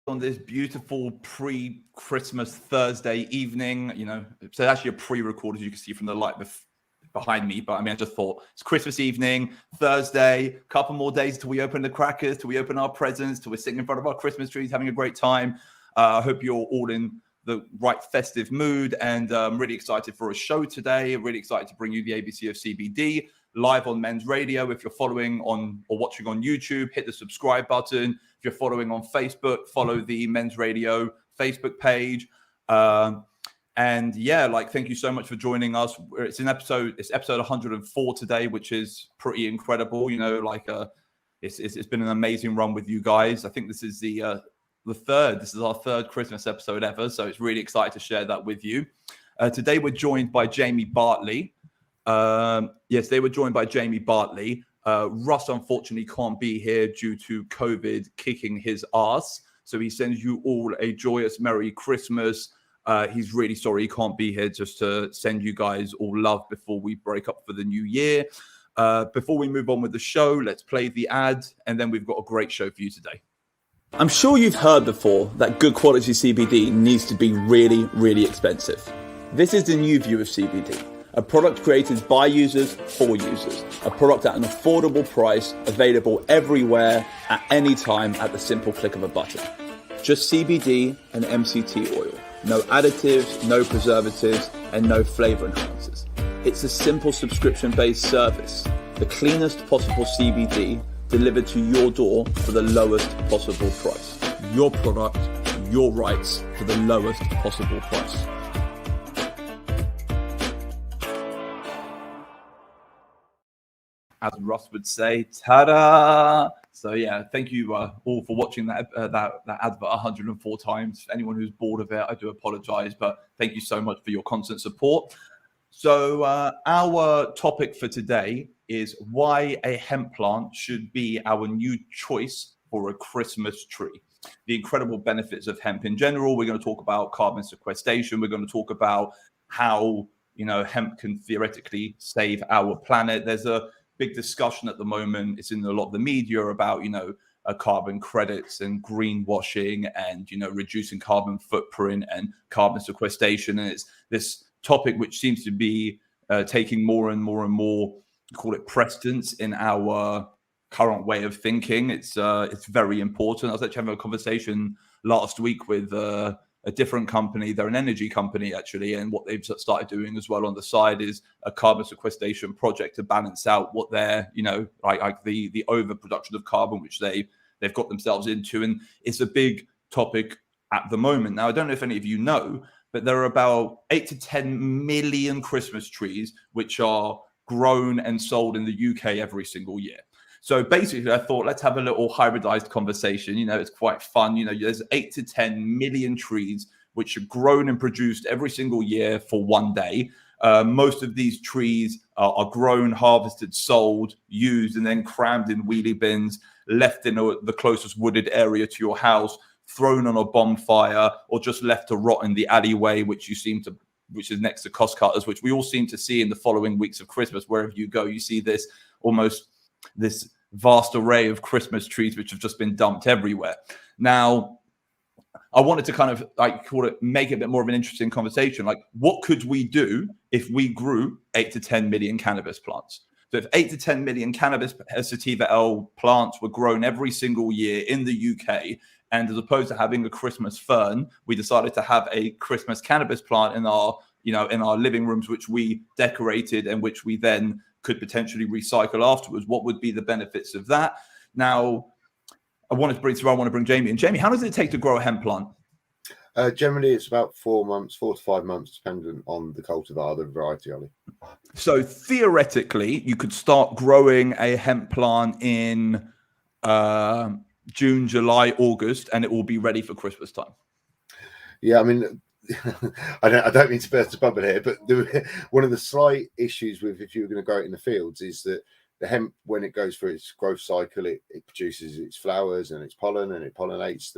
on this beautiful pre-Christmas Thursday evening. It's actually a pre-record, as you can see from the light behind me. But I just thought it's Christmas evening, Thursday, couple more days till we open the crackers, till we open our presents, till we're sitting in front of our Christmas trees, having a great time. I hope you're all in the right festive mood, and I'm really excited for a show today. Really excited to bring you the ABC of CBD live on Men's Radio. If you're following on or watching on YouTube, hit the subscribe button. If you're following on Facebook, follow the Men's Radio Facebook page. Thank you so much for joining us. It's episode 104 today, which is pretty incredible. It's been an amazing run with you guys. I think this is this is our third Christmas episode ever, so it's really excited to share that with you. Today we're joined by Jamie Bartley. They were joined by Jamie Bartley. Russ unfortunately can't be here due to COVID kicking his ass, so he sends you all a joyous Merry Christmas. He's really sorry he can't be here, just to send you guys all love before we break up for the new year. Before we move on with the show, let's play the ad, and then we've got a great show for you today. I'm sure you've heard before that good quality CBD needs to be really, really expensive. This is the new view of CBD, a product created by users for users, a product at an affordable price, available everywhere, at any time, at the simple click of a button. Just CBD and MCT oil. No additives, no preservatives, and no flavor enhancers. It's a simple subscription-based service. The cleanest possible CBD delivered to your door for the lowest possible price. Your product, your rights for the lowest possible price. As Russ would say, ta-da! So thank you all for watching that advert 104 times. Anyone who's bored of it, I do apologize, but thank you so much for your constant support. So our topic for today is why a hemp plant should be our new choice for a Christmas tree. The incredible benefits of hemp in general. We're going to talk about carbon sequestration. We're going to talk about how hemp can theoretically save our planet. There's a big discussion at the moment. It's in a lot of the media about carbon credits and greenwashing and reducing carbon footprint and carbon sequestration. And it's this topic which seems to be taking more and more and more, call it, precedence in our current way of thinking. It's very important. I was actually having a conversation last week with a different company. They're an energy company actually, and what they've started doing as well on the side is a carbon sequestration project to balance out what they're the overproduction of carbon which they've got themselves into. And it's a big topic at the moment. Now, I don't know if any of you know, but there are about 8 to 10 million Christmas trees which are grown and sold in the UK every single year. So basically, I thought, let's have a little hybridized conversation. It's quite fun. There's 8 to 10 million trees which are grown and produced every single year for one day. Most of these trees are grown, harvested, sold, used, and then crammed in wheelie bins, left in the closest wooded area to your house, thrown on a bonfire, or just left to rot in the alleyway, which is next to cost cutters, which we all seem to see in the following weeks of Christmas. Wherever you go, you see this vast array of Christmas trees which have just been dumped everywhere. Now, I wanted to kind of make it a bit more of an interesting conversation. What could we do if we grew 8 to 10 million cannabis plants? So if 8 to 10 million cannabis sativa L plants were grown every single year in the UK, and as opposed to having a Christmas fern, we decided to have a Christmas cannabis plant in our living rooms, which we decorated and which we then could potentially recycle afterwards. What would be the benefits of that? Now, I want to bring Jamie in. Jamie, how does it take to grow a hemp plant? Generally, it's about 4 to 5 months, depending on the cultivar, the variety, Ollie. So theoretically, you could start growing a hemp plant in June, July, August, and it will be ready for Christmas time. Yeah, I mean, I don't mean to burst a bubble here, but one of the slight issues with if you're going to grow it in the fields is that the hemp, when it goes through its growth cycle, it produces its flowers and its pollen, and it pollinates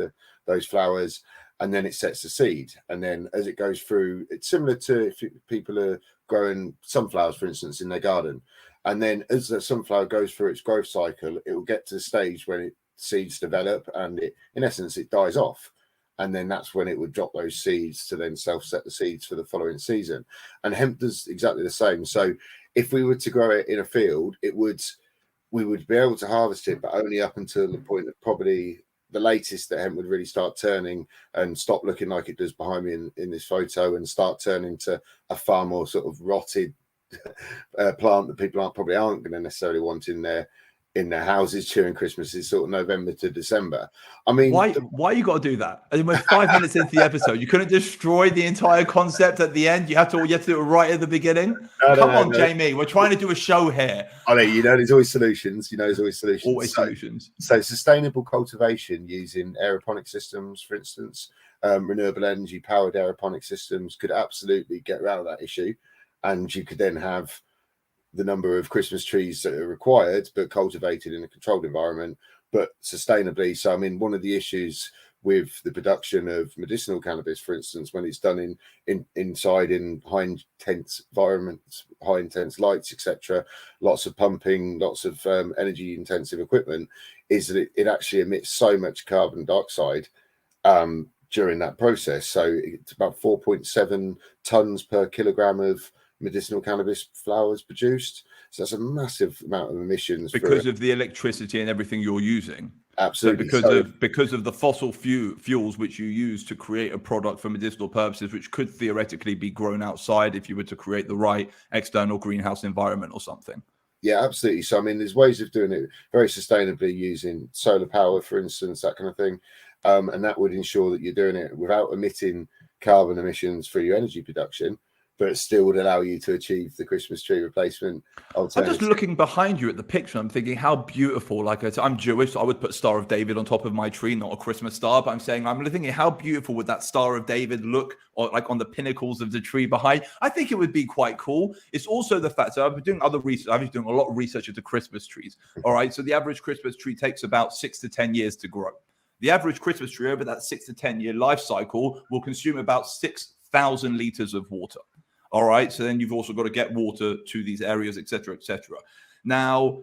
those flowers, and then it sets the seed. And then as it goes through, it's similar to if people are growing sunflowers, for instance, in their garden. And then as the sunflower goes through its growth cycle, it will get to the stage when seeds develop, and in essence it dies off. And then that's when it would drop those seeds to then self-set the seeds for the following season. And hemp does exactly the same. So if we were to grow it in a field, we would be able to harvest it, but only up until the point of probably the latest that hemp would really start turning and stop looking like it does behind me in this photo, and start turning to a far more sort of rotted plant that people probably aren't going to necessarily want in their houses during Christmas, is sort of November to December. I mean, why you got to do that? I mean, we're 5 minutes into the episode. You couldn't destroy the entire concept at the end. You have to do it right at the beginning. Come on, Jamie. We're trying to do a show here. I know, there's always solutions. There's always solutions. Always solutions. So sustainable cultivation using aeroponic systems, for instance, renewable energy powered aeroponic systems could absolutely get around that issue. And you could then have the number of Christmas trees that are required, but cultivated in a controlled environment, but sustainably. So, I mean, one of the issues with the production of medicinal cannabis, for instance, when it's done inside in high intense environments, high intense lights, etc., lots of pumping, lots of energy intensive equipment, is that it actually emits so much carbon dioxide during that process. So it's about 4.7 tons per kilogram of medicinal cannabis flowers produced. So that's a massive amount of emissions because of the electricity and everything you're using. Absolutely. So because of the fossil fuels which you use to create a product for medicinal purposes, which could theoretically be grown outside if you were to create the right external greenhouse environment or something. Yeah, absolutely. So I mean, there's ways of doing it very sustainably using solar power, for instance, that kind of thing, and that would ensure that you're doing it without emitting carbon emissions for your energy production, but it still would allow you to achieve the Christmas tree replacement alternative. I'm just looking behind you at the picture. I'm thinking how beautiful. Like I'm Jewish, so I would put Star of David on top of my tree, not a Christmas star. But I'm thinking how beautiful would that Star of David look, or like on the pinnacles of the tree behind? I think it would be quite cool. It's also the fact that I've been doing other research. I've been doing a lot of research into Christmas trees. All right, so the average Christmas tree takes about 6 to 10 years to grow. The average Christmas tree over that 6 to 10 year life cycle will consume about 6,000 liters of water. All right. So then you've also got to get water to these areas, et cetera, et cetera. Now,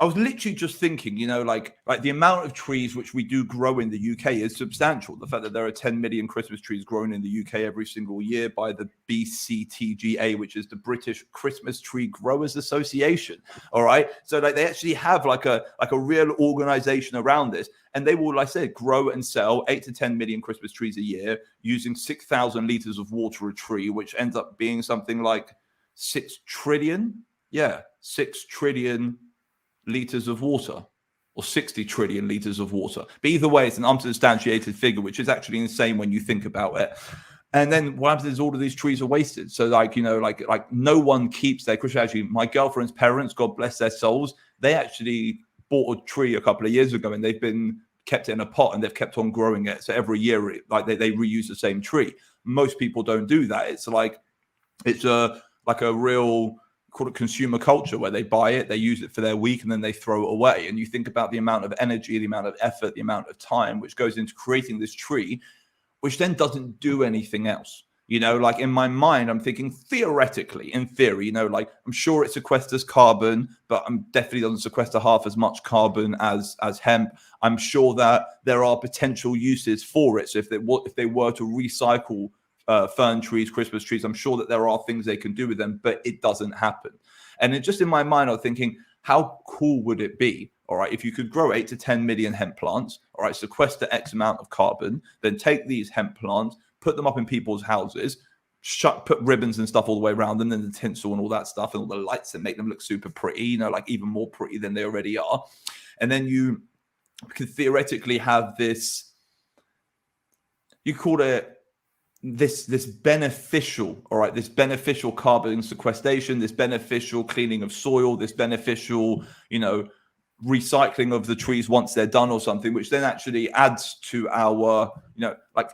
I was literally just thinking, like the amount of trees which we do grow in the UK is substantial. The fact that there are 10 million Christmas trees grown in the UK every single year by the BCTGA, which is the British Christmas Tree Growers Association. All right. So like they actually have like a real organization around this. And they will, like I said, grow and sell 8 to 10 million Christmas trees a year using 6,000 liters of water a tree, which ends up being something like 6 trillion. Yeah, 6 trillion liters of water, or 60 trillion liters of water. But either way, it's an unsubstantiated figure, which is actually insane when you think about it. And then what happens is all of these trees are wasted. So like no one keeps their Christmas. Actually, my girlfriend's parents, God bless their souls, they actually bought a tree a couple of years ago, and they've been kept it in a pot, and they've kept on growing it. So every year, they reuse the same tree. Most people don't do that. It's a real, call it consumer culture, where they buy it, they use it for their week, and then they throw it away. And you think about the amount of energy, the amount of effort, the amount of time which goes into creating this tree, which then doesn't do anything else. Like in my mind, I'm thinking theoretically, in theory, like I'm sure it sequesters carbon, but definitely doesn't sequester half as much carbon as hemp. I'm sure that there are potential uses for it. So if they were to recycle fern trees, Christmas trees, I'm sure that there are things they can do with them, but it doesn't happen. And it just in my mind, I'm thinking, how cool would it be? All right, if you could grow 8 to 10 million hemp plants, all right, sequester X amount of carbon, then take these hemp plants, put them up in people's houses, put ribbons and stuff all the way around them, and the tinsel and all that stuff, and all the lights that make them look super pretty, like even more pretty than they already are. And then you could theoretically have this, you call it this beneficial, all right, this beneficial carbon sequestration, this beneficial cleaning of soil, this beneficial, recycling of the trees once they're done or something, which then actually adds to our,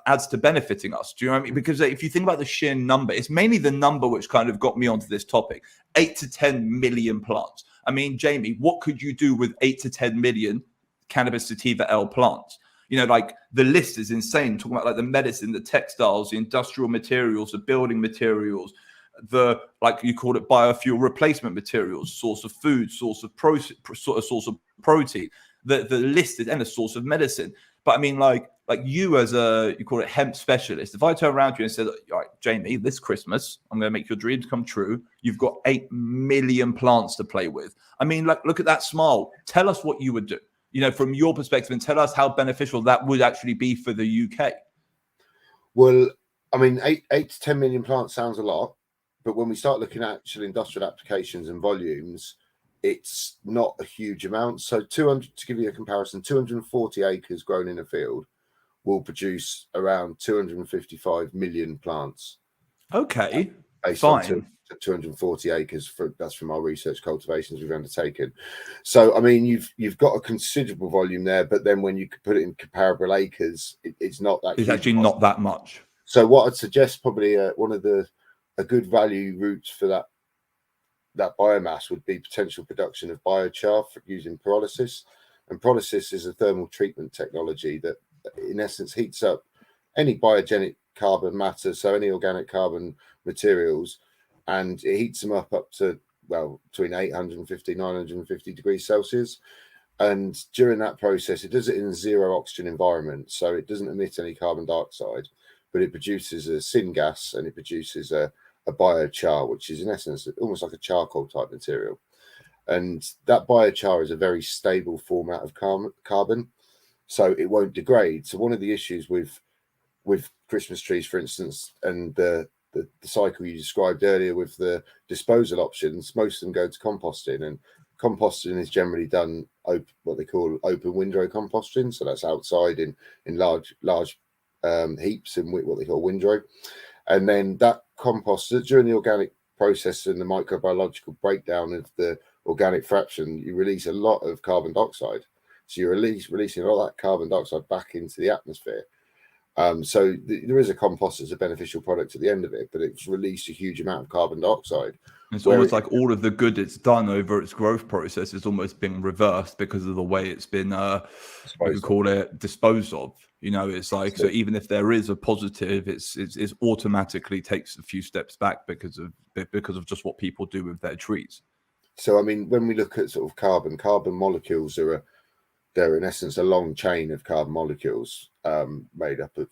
adds to benefiting us. Do you know what I mean? Because if you think about the sheer number, it's mainly the number which kind of got me onto this topic. 8 to 10 million plants. I mean, Jamie, what could you do with 8 to 10 million cannabis sativa L plants? Like the list is insane. Talking about like the medicine, the textiles, the industrial materials, the building materials, the, like you call it, biofuel replacement materials, source of food, source of protein, the list is endless, source of medicine. But I mean, like you as you call it hemp specialist, if I turn around to you and said, all right, Jamie, this Christmas, I'm going to make your dreams come true. You've got 8 million plants to play with. I mean, like, look at that smile. Tell us what you would do, from your perspective, and tell us how beneficial that would actually be for the UK. Well, I mean, 8 to 10 million plants sounds a lot, but when we start looking at actual industrial applications and volumes, it's not a huge amount. So 200, to give you a comparison, 240 acres grown in a field will produce around 255 million plants. Okay, based fine. on 240 acres. That's from our research cultivations we've undertaken. So, I mean, you've got a considerable volume there, but then when you put it in comparable acres, it's not that. It's actually not that much. So, what I'd suggest probably one of a good value routes for that biomass would be potential production of biochar using pyrolysis. And pyrolysis is a thermal treatment technology that, in essence, heats up any biogenic carbon matter, so any organic carbon materials, and it heats them up to, well, between 850, 950 degrees Celsius. And during that process, it does it in a zero oxygen environment, so it doesn't emit any carbon dioxide, but it produces a syngas and it produces a biochar, which is in essence almost like a charcoal type material. And that biochar is a very stable format of carbon, so it won't degrade. So one of the issues with Christmas trees, for instance, and the cycle you described earlier with the disposal options, most of them go to composting, and composting is generally done what they call open windrow composting. So that's outside in large heaps in what they call windrow. And then that compost, during the organic process and the microbiological breakdown of the organic fraction, you release a lot of carbon dioxide. So you're releasing a lot of that carbon dioxide back into the atmosphere. So there is a compost as a beneficial product at the end of it, but it's released a huge amount of carbon dioxide. It's almost like all of the good it's done over its growth process is almost being reversed because of the way it's been, we could call it, disposed of. It's like, so even if there is a positive, it's automatically takes a few steps back because of just what people do with their trees. So, I mean, when we look at sort of carbon molecules they're in essence a long chain of carbon molecules made up of,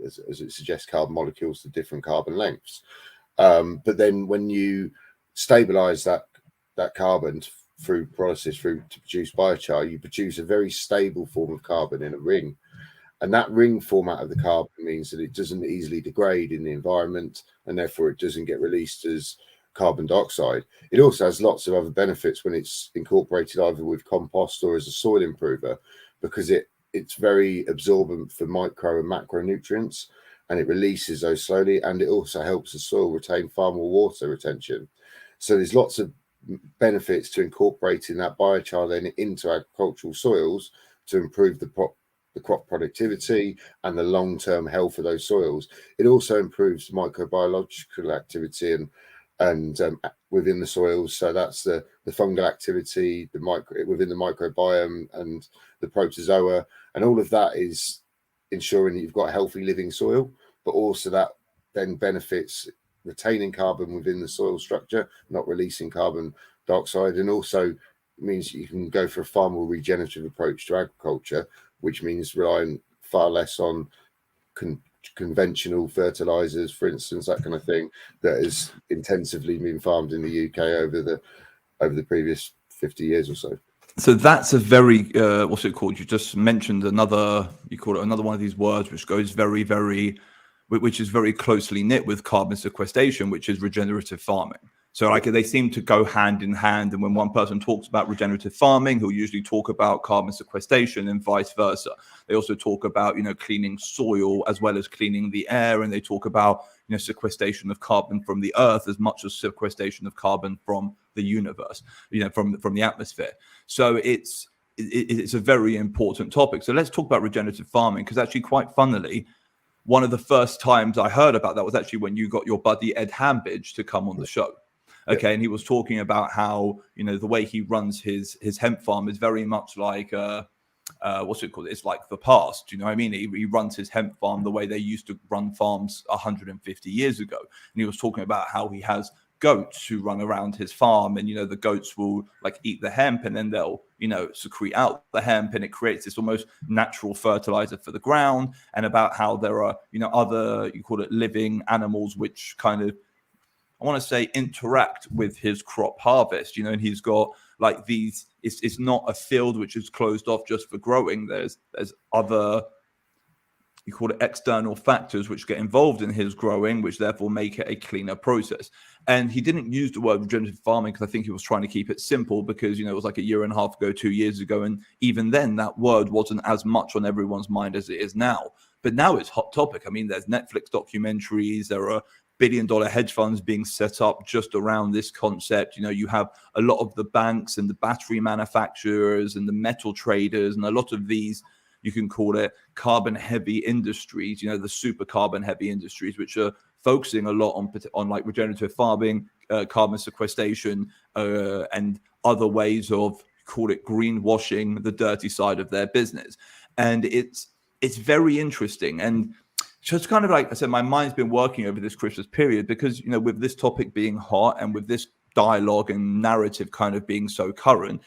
as it suggests, carbon molecules to different carbon lengths. But then when you stabilize that carbon through pyrolysis to produce biochar, you produce a very stable form of carbon in a ring. And that ring format of the carbon means that it doesn't easily degrade in the environment, and therefore it doesn't get released as carbon dioxide. It also has lots of other benefits when it's incorporated either with compost or as a soil improver, because it's very absorbent for micro and macronutrients, and it releases those slowly, and it also helps the soil retain far more water retention. So there's lots of benefits to incorporating that biochar then into agricultural soils to improve the crop productivity and the long-term health of those soils. It also improves microbiological activity and within the soils. So that's the fungal activity, within the microbiome and the protozoa, and all of that is ensuring that you've got a healthy living soil, but also that then benefits retaining carbon within the soil structure, not releasing carbon dioxide, and also means you can go for a far more regenerative approach to agriculture, which means relying far less on conventional fertilizers, for instance, that kind of thing, that has intensively been farmed in the UK over the previous 50 years or so. So that's a very what's it called? You just mentioned another one of these words which goes which is very closely knit with carbon sequestration, which is regenerative farming. So like they seem to go hand in hand. And when one person talks about regenerative farming, he'll usually talk about carbon sequestration and vice versa. They also talk about, cleaning soil as well as cleaning the air. And they talk about, sequestration of carbon from the earth as much as sequestration of carbon from the universe, from the atmosphere. So it's a very important topic. So let's talk about regenerative farming, because actually quite funnily, one of the first times I heard about that was actually when you got your buddy Ed Hambidge to come on the show. Okay, and he was talking about how, the way he runs his hemp farm is very much like, what's it called? It's like the past, you know what I mean? He runs his hemp farm the way they used to run farms 150 years ago. And he was talking about how he has goats who run around his farm, and the goats will like eat the hemp, and then they'll secrete out the hemp, and it creates this almost natural fertilizer for the ground. And about how there are other, you call it, living animals which kind of, I want to say, interact with his crop harvest, and he's got like these, it's not a field which is closed off just for growing. There's other, you call it, external factors which get involved in his growing, which therefore make it a cleaner process. And he didn't use the word regenerative farming because I think he was trying to keep it simple, because it was like a year and a half ago, 2 years ago, and even then that word wasn't as much on everyone's mind as it is now. But now it's hot topic. I mean, there's Netflix documentaries, there are billion-dollar hedge funds being set up just around this concept. You have a lot of the banks and the battery manufacturers and the metal traders, and a lot of these, you can call it, carbon heavy industries, the super carbon heavy industries, which are focusing a lot on like regenerative farming, carbon sequestration, and other ways of, call it, greenwashing the dirty side of their business. And it's very interesting. And just kind of, like I said, my mind's been working over this Christmas period because, with this topic being hot and with this dialogue and narrative kind of being so current,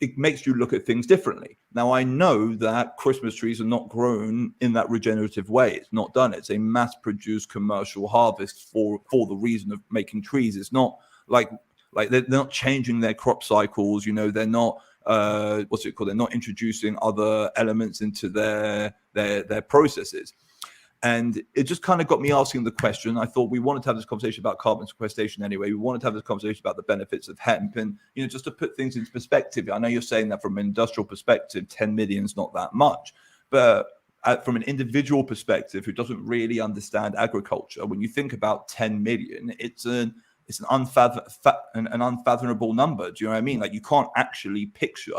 it makes you look at things differently. Now, I know that Christmas trees are not grown in that regenerative way. It's not done. It's a mass-produced commercial harvest for the reason of making trees. It's not like they're not changing their crop cycles. They're not what's it called? They're not introducing other elements into their processes. And it just kind of got me asking the question. I thought we wanted to have this conversation about carbon sequestration anyway. We wanted to have this conversation about the benefits of hemp. And, just to put things into perspective, I know you're saying that from an industrial perspective, 10 million is not that much. But from an individual perspective who doesn't really understand agriculture, when you think about 10 million, it's an unfathomable number. Do you know what I mean? Like, you can't actually picture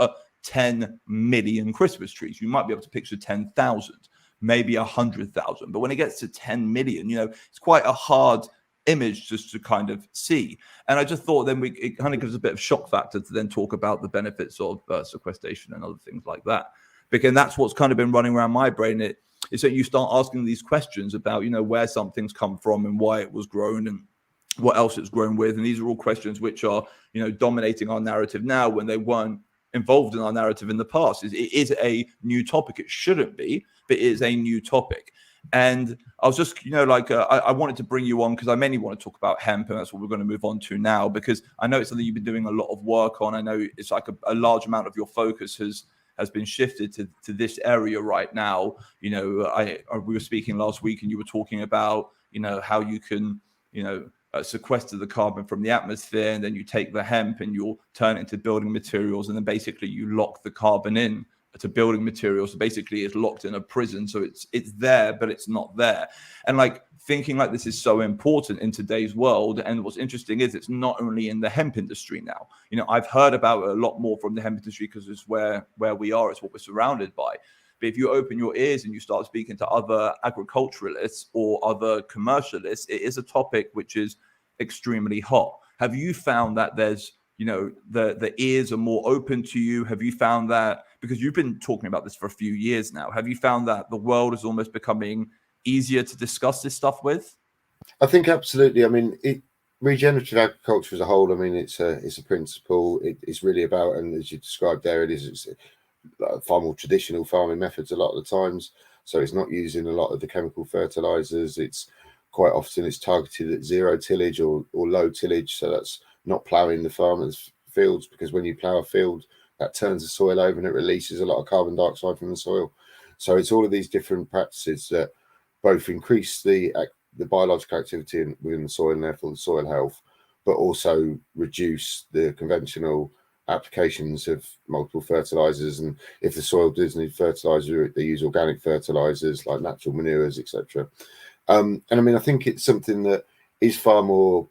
10 million Christmas trees. You might be able to picture 10,000. Maybe 100,000, but when it gets to 10 million, it's quite a hard image just to kind of see. And I just thought then it kind of gives a bit of shock factor to then talk about the benefits of sequestration and other things like that, because that's what's kind of been running around my brain. Is that you start asking these questions about where something's come from and why it was grown and what else it's grown with, and these are all questions which are dominating our narrative now when they weren't involved in our narrative in the past. It is a new topic. It shouldn't be, but it is a new topic. And I was just, I wanted to bring you on because I mainly want to talk about hemp, and that's what we're going to move on to now, because I know it's something you've been doing a lot of work on. I know it's like a large amount of your focus has been shifted to this area right now. We were speaking last week and you were talking about, how you can, sequester the carbon from the atmosphere, and then you take the hemp and you'll turn it into building materials, and then basically you lock the carbon in to building materials. So basically it's locked in a prison, so it's there but it's not there. And like thinking like this is so important in today's world. And what's interesting is it's not only in the hemp industry now. I've heard about it a lot more from the hemp industry because it's where we are, it's what we're surrounded by. But if you open your ears and you start speaking to other agriculturalists or other commercialists, it is a topic which is extremely hot. Have you found that there's, the ears are more open to you? Have you found that, because you've been talking about this for a few years now, have you found that the world is almost becoming easier to discuss this stuff with? I think absolutely. I mean, regenerative agriculture as a whole, I mean, it's a principle. It's really about, and as you described there, it's far more traditional farming methods a lot of the times. So it's not using a lot of the chemical fertilizers. It's quite often it's targeted at zero tillage or low tillage. So that's not ploughing the farmers' fields, because when you plough a field, that turns the soil over and it releases a lot of carbon dioxide from the soil. So it's all of these different practices that both increase the biological activity within the soil and therefore the soil health, but also reduce the conventional applications of multiple fertilizers. And if the soil does need fertilizer, they use organic fertilizers like natural manures, etc. And I mean, I think it's something that is far more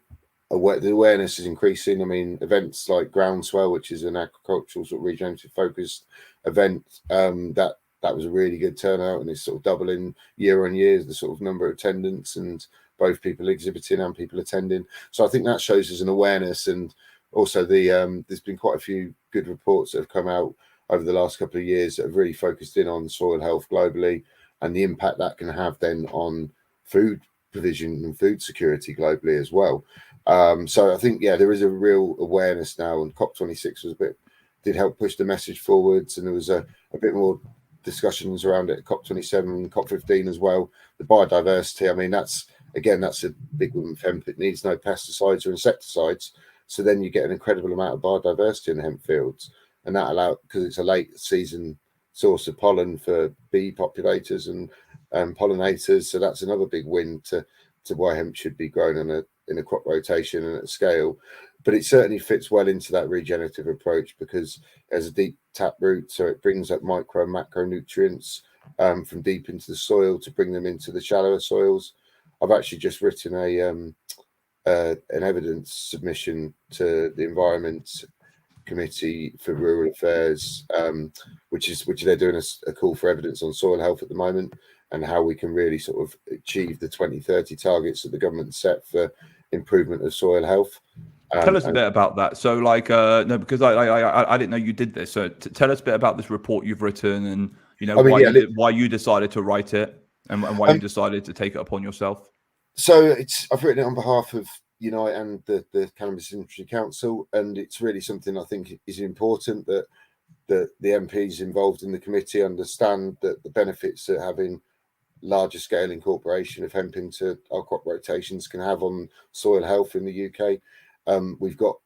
aware. The awareness is increasing. I mean, events like Groundswell, which is an agricultural sort of regenerative focused event, that was a really good turnout, and it's sort of doubling year on year the sort of number of attendants and both people exhibiting and people attending. So I think that shows us an awareness. And also there's been quite a few good reports that have come out over the last couple of years that have really focused in on soil health globally and the impact that can have then on food provision and food security globally as well. So I think, there is a real awareness now, and COP26 did help push the message forwards, and there was a bit more discussions around it at COP27, COP15 as well. The biodiversity, I mean, that's a big one with hemp. It needs no pesticides or insecticides, so then you get an incredible amount of biodiversity in the hemp fields, and that because it's a late season source of pollen for bee populators and pollinators, so that's another big win to why hemp should be grown in a crop rotation and at scale. But it certainly fits well into that regenerative approach because it has a deep tap root, so it brings up micro and macronutrients from deep into the soil to bring them into the shallower soils. I've actually just written an evidence submission to the Environment Committee for Rural Affairs, which they're doing a call for evidence on soil health at the moment, and how we can really sort of achieve the 2030 targets that the government set for improvement of soil health. Tell us a bit about that. So, no, because I didn't know you did this. So, tell us a bit about this report you've written, and why you decided to write it, and why you decided to take it upon yourself. So, I've written it on behalf of Unite and the Cannabis Industry Council, and it's really something I think is important that the MPs involved in the committee understand that the benefits that having larger scale incorporation of hemp into our crop rotations can have on soil health in the UK. We've got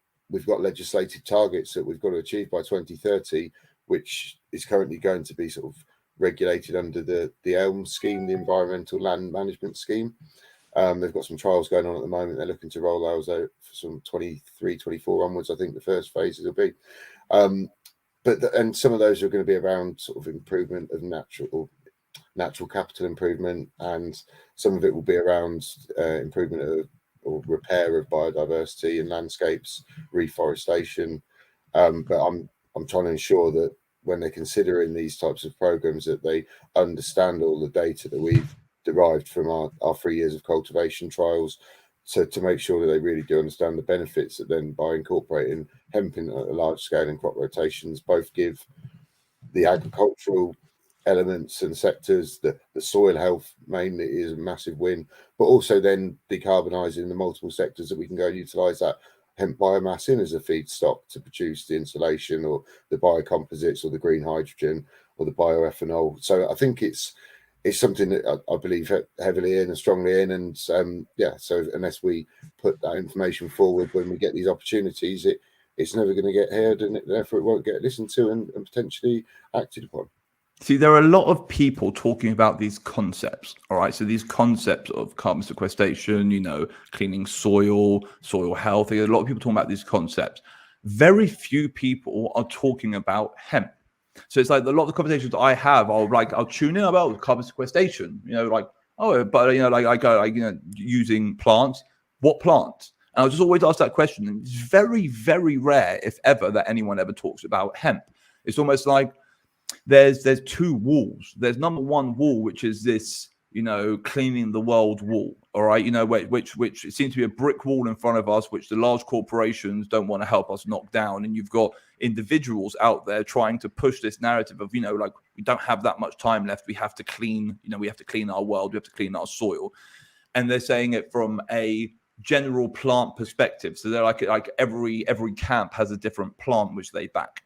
legislative targets that we've got to achieve by 2030, which is currently going to be sort of regulated under the ELM scheme, the Environmental Land Management Scheme. They've got some trials going on at the moment. They're looking to roll those out from 23, 24 onwards. I think the first phases will be. And some of those are going to be around sort of improvement of natural capital improvement, and some of it will be around improvement of or repair of biodiversity in landscapes, reforestation. But I'm trying to ensure that when they're considering these types of programs, that they understand all the data that we've derived from our 3 years of cultivation trials, so to make sure that they really do understand the benefits that then by incorporating hemp in a large scale in crop rotations both give the agricultural elements and sectors, the soil health mainly is a massive win, but also then decarbonising the multiple sectors that we can go and utilise that hemp biomass in as a feedstock to produce the insulation or the biocomposites or the green hydrogen or the bioethanol. So I think it's something that I believe heavily in and strongly in, and so unless we put that information forward when we get these opportunities, it's never going to get heard, and therefore it won't get listened to and potentially acted upon. See, there are a lot of people talking about these concepts, all right? So these concepts of carbon sequestration, cleaning soil health. There are a lot of people talking about these concepts. Very few people are talking about hemp. So it's like a lot of the conversations I have, I'll tune in about carbon sequestration, using plants. What plants? And I'll just always ask that question. And it's very, very rare, if ever, that anyone ever talks about hemp. It's almost like there's two walls. There's number one wall, which is this, cleaning the world wall, all right, which it seems to be a brick wall in front of us, which the large corporations don't want to help us knock down. And you've got individuals out there trying to push this narrative of, we don't have that much time left. We have to clean, we have to clean our world. We have to clean our soil. And they're saying it from a general plant perspective. So they're like every camp has a different plant which they back.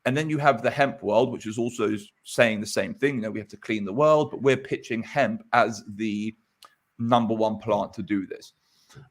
And then you have the hemp world, which is also saying the same thing. We have to clean the world, but we're pitching hemp as the number one plant to do this.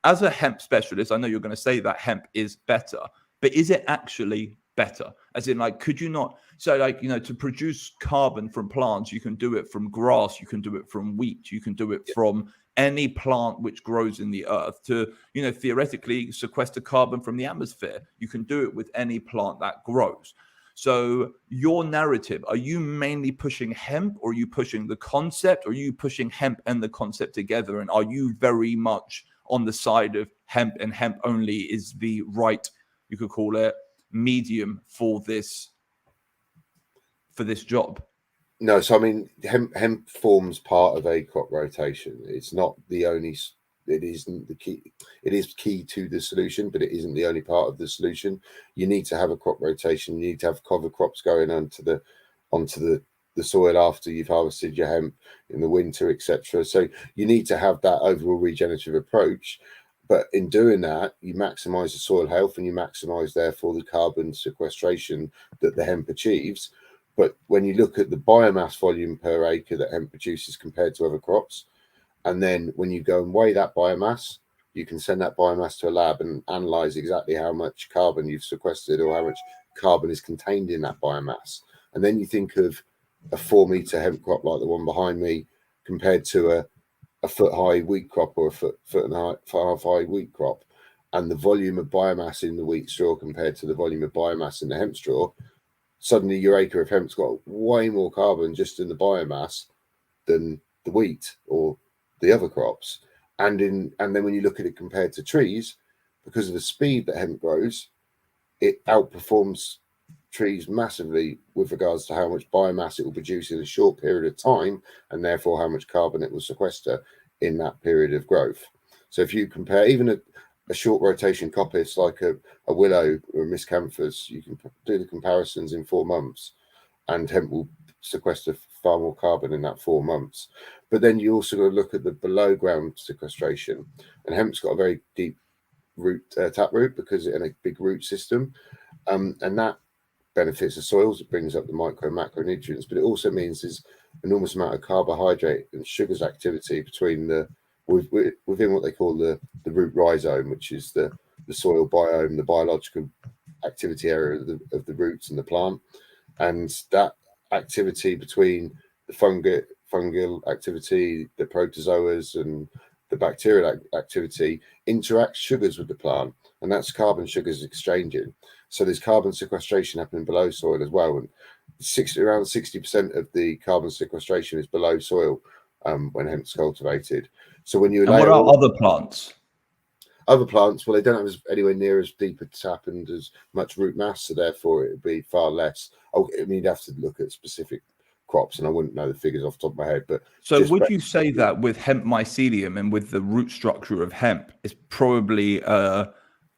As a hemp specialist, I know you're going to say that hemp is better, but is it actually better? As in, could you not? So, to produce carbon from plants, you can do it from grass, you can do it from wheat, you can do it from any plant which grows in the earth. To, theoretically sequester carbon from the atmosphere, you can do it with any plant that grows. So your narrative, are you mainly pushing hemp, or are you pushing the concept, or are you pushing hemp and the concept together? And are you very much on the side of hemp, and hemp only is the right, you could call it, medium for this job? No, so I mean, hemp forms part of a crop rotation. It's not the only. It isn't the key. It is key to the solution, but it isn't the only part of the solution. You need to have a crop rotation. You need to have cover crops going onto the soil after you've harvested your hemp in the winter, etc. So you need to have that overall regenerative approach. But in doing that, you maximize the soil health and you maximize, therefore, the carbon sequestration that the hemp achieves. But when you look at the biomass volume per acre that hemp produces compared to other crops, and then when you go and weigh that biomass, you can send that biomass to a lab and analyze exactly how much carbon you've sequestered or how much carbon is contained in that biomass. And then you think of a 4-meter hemp crop like the one behind me compared to a foot-high wheat crop or a foot and a half high wheat crop, and the volume of biomass in the wheat straw compared to the volume of biomass in the hemp straw, suddenly your acre of hemp's got way more carbon just in the biomass than the wheat or the other crops. And then when you look at it compared to trees, because of the speed that hemp grows, it outperforms trees massively with regards to how much biomass it will produce in a short period of time, and therefore how much carbon it will sequester in that period of growth. So if you compare even a short rotation coppice like a willow or a miscanthus, you can do the comparisons in 4 months, and hemp will sequester far more carbon in that 4 months. But then you also got to look at the below ground sequestration, and hemp's got a very deep tap root because it's in a big root system, and that benefits the soils. It brings up the micro and macronutrients, but it also means there's enormous amount of carbohydrate and sugars activity between within what they call the root rhizome, which is the soil biome, the biological activity area of the roots and the plant. And that activity between the fungal activity, the protozoas, and the bacterial activity interacts sugars with the plant, and that's carbon sugars exchanging. So there's carbon sequestration happening below soil as well, and around 60% of the carbon sequestration is below soil when hemp's cultivated. So when you and what about other plants? Other plants, well, they don't have anywhere near as deep a tap and as much root mass, so therefore it would be far less. I mean, you'd have to look at specific crops, and I wouldn't know the figures off the top of my head. But so would you say that with hemp mycelium and with the root structure of hemp, is probably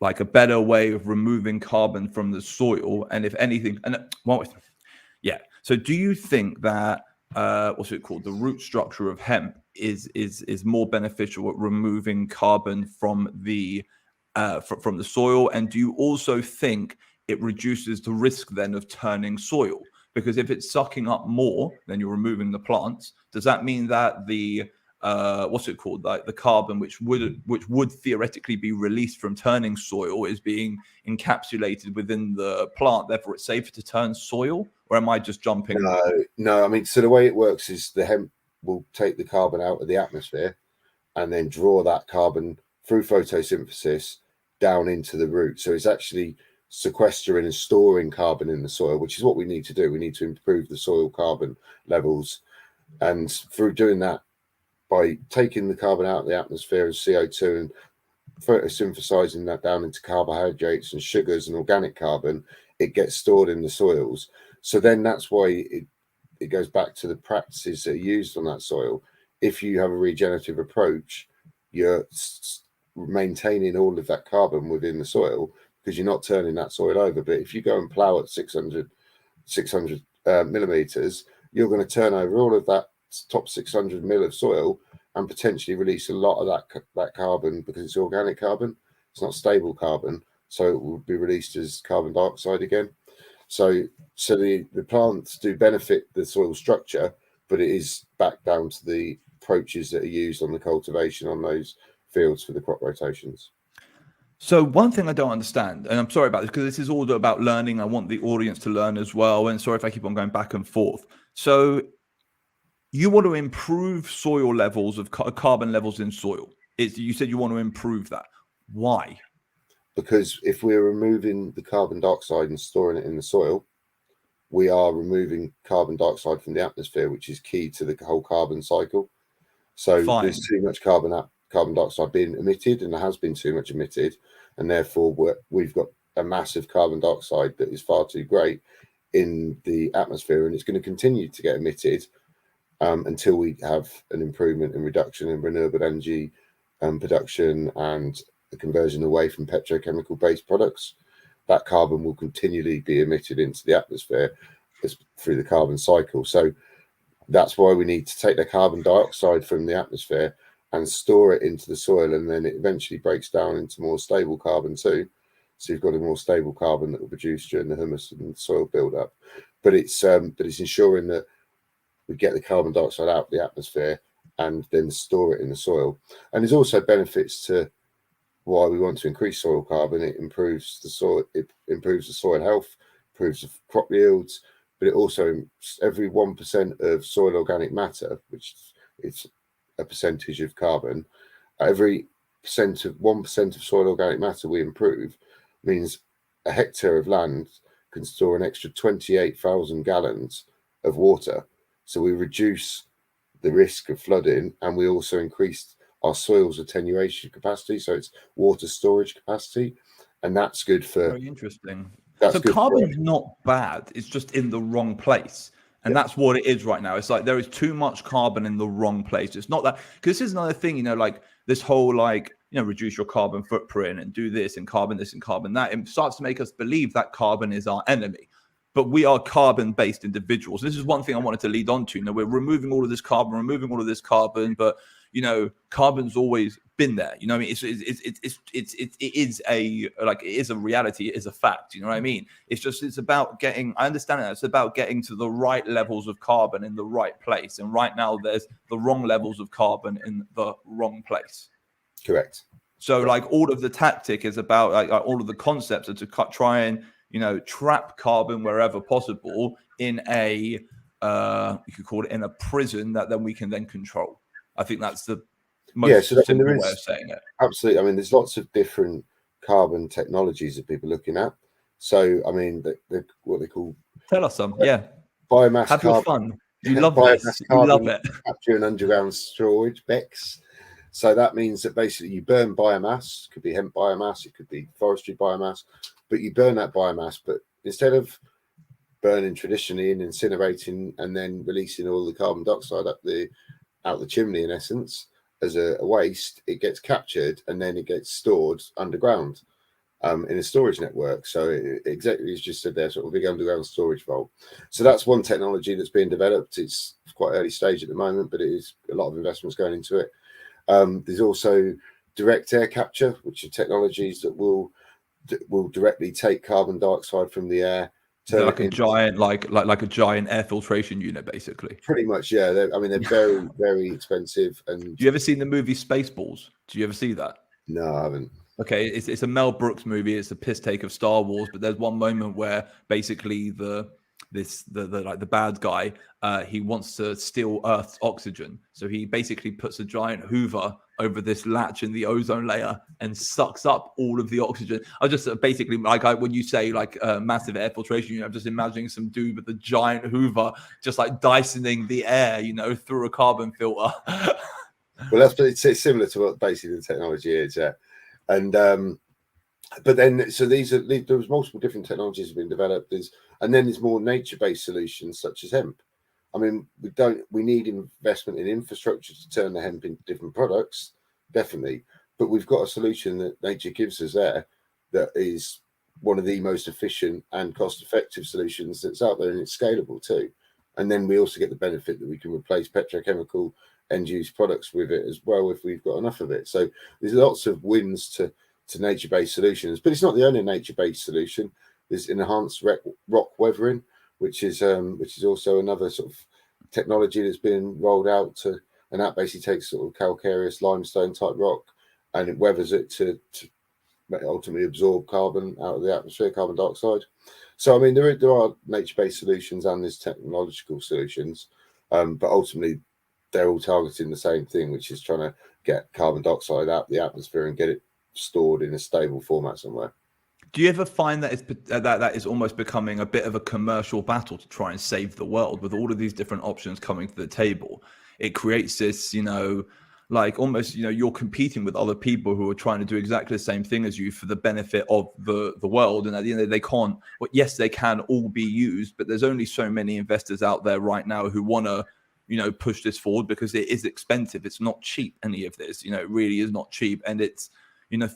like a better way of removing carbon from the soil? And if anything, so do you think that what's it called, the root structure of hemp is more beneficial at removing carbon from the soil? And do you also think it reduces the risk then of turning soil? Because if it's sucking up more than you're removing the plants, does that mean that the like the carbon which would theoretically be released from turning soil is being encapsulated within the plant, therefore it's safer to turn soil? Or am I just jumping? No, I mean, so the way it works is the hemp will take the carbon out of the atmosphere and then draw that carbon through photosynthesis down into the root. So it's actually sequestering and storing carbon in the soil, which is what we need to do. We need to improve the soil carbon levels, and through doing that, by taking the carbon out of the atmosphere as CO2 and photosynthesizing that down into carbohydrates and sugars and organic carbon, it gets stored in the soils. So then that's why it goes back to the practices that are used on that soil. If you have a regenerative approach, you're maintaining all of that carbon within the soil because you're not turning that soil over. But if you go and plow at 600 millimeters, you're going to turn over all of that top 600 mil of soil and potentially release a lot of that carbon, because it's organic carbon. It's not stable carbon, so it will be released as carbon dioxide again. So the plants do benefit the soil structure, but it is back down to the approaches that are used on the cultivation on those fields for the crop rotations. So one thing I don't understand, and I'm sorry about this because this is all about learning. I want the audience to learn as well. And sorry if I keep on going back and forth. So you want to improve soil levels of carbon levels in soil. You said you want to improve that. Why? Because if we're removing the carbon dioxide and storing it in the soil, we are removing carbon dioxide from the atmosphere, which is key to the whole carbon cycle. So there's too much carbon dioxide being emitted, and there has been too much emitted, and therefore we've got a massive carbon dioxide that is far too great in the atmosphere, and it's going to continue to get emitted until we have an improvement in reduction in renewable energy production and the conversion away from petrochemical based products. That carbon will continually be emitted into the atmosphere through the carbon cycle. So that's why we need to take the carbon dioxide from the atmosphere and store it into the soil, and then it eventually breaks down into more stable carbon too. So you've got a more stable carbon that will produce during the humus and soil buildup. But it's ensuring that we get the carbon dioxide out of the atmosphere and then store it in the soil. And there's also benefits to why we want to increase soil carbon. It improves the soil, health, improves the crop yields, but it also, every 1% of soil organic matter, which is a percentage of carbon, every 1% of soil organic matter we improve means a hectare of land can store an extra 28,000 gallons of water. So we reduce the risk of flooding, and we also increase our soil's attenuation capacity, so it's water storage capacity, and that's good for. Very interesting. So carbon's not bad; it's just in the wrong place, and that's what it is right now. It's like there is too much carbon in the wrong place. It's not that, because this is another thing, like this whole reduce your carbon footprint and do this and carbon this and carbon that. It starts to make us believe that carbon is our enemy. But we are carbon-based individuals. This is one thing I wanted to lead on to. We're removing all of this carbon, but carbon's always been there. You know what I mean? It is a reality. It is a fact. You know what I mean? It's about getting. I understand that it's about getting to the right levels of carbon in the right place. And right now, there's the wrong levels of carbon in the wrong place. Correct. So, all of the tactic is about all of the concepts are to try and trap carbon wherever possible in you could call it in a prison that then we can then control. I think that's the most simple way of saying it. Absolutely. I mean, there's lots of different carbon technologies that people are looking at. So, I mean, what they call... Tell us some, biomass Have carbon. Your fun. You love this. You love it. Capture and underground storage, BECCS. So that means that basically you burn biomass. It could be hemp biomass, it could be forestry biomass, but you burn that biomass. But instead of burning traditionally and incinerating and then releasing all the carbon dioxide out the chimney, in essence, as a waste, it gets captured and then it gets stored underground in a storage network. So exactly as you just said there, sort of big underground storage vault. So that's one technology that's being developed. It's quite early stage at the moment, but it is a lot of investments going into it. There's also direct air capture, which are technologies that will directly take carbon dioxide from the air. Like a giant, like a giant air filtration unit, basically. Pretty much, yeah. They're very, very expensive. And do you ever seen the movie Spaceballs? Do you ever see that? No, I haven't. Okay, it's a Mel Brooks movie. It's a piss take of Star Wars, but there's one moment where basically the bad guy, he wants to steal Earth's oxygen. So he basically puts a giant Hoover over this latch in the ozone layer and sucks up all of the oxygen. I just basically, when you say massive air filtration, I'm just imagining some dude with a giant Hoover just Dysoning the air, through a carbon filter. Well, it's similar to what basically the technology is, yeah. And but then, so there's multiple different technologies that have been developed. And then there's more nature-based solutions such as hemp. I mean, we need investment in infrastructure to turn the hemp into different products, definitely. But we've got a solution that nature gives us there that is one of the most efficient and cost-effective solutions that's out there, and it's scalable too. And then we also get the benefit that we can replace petrochemical end-use products with it as well if we've got enough of it. So there's lots of wins to nature-based solutions, but it's not the only nature-based solution. There's enhanced rock weathering, which is also another sort of technology that's been rolled out and that basically takes sort of calcareous limestone type rock and it weathers it to ultimately absorb carbon out of the atmosphere, carbon dioxide. So I mean, there are nature-based solutions and there's technological solutions, but ultimately they're all targeting the same thing, which is trying to get carbon dioxide out of the atmosphere and get it stored in a stable format somewhere. Do you ever find that that is almost becoming a bit of a commercial battle to try and save the world with all of these different options coming to the table? It creates this, almost, you're competing with other people who are trying to do exactly the same thing as you for the benefit of the world. And at the end of the day, they can't, well, yes, they can all be used, but there's only so many investors out there right now who want to, push this forward because it is expensive. It's not cheap, any of this, it really is not cheap. And it's,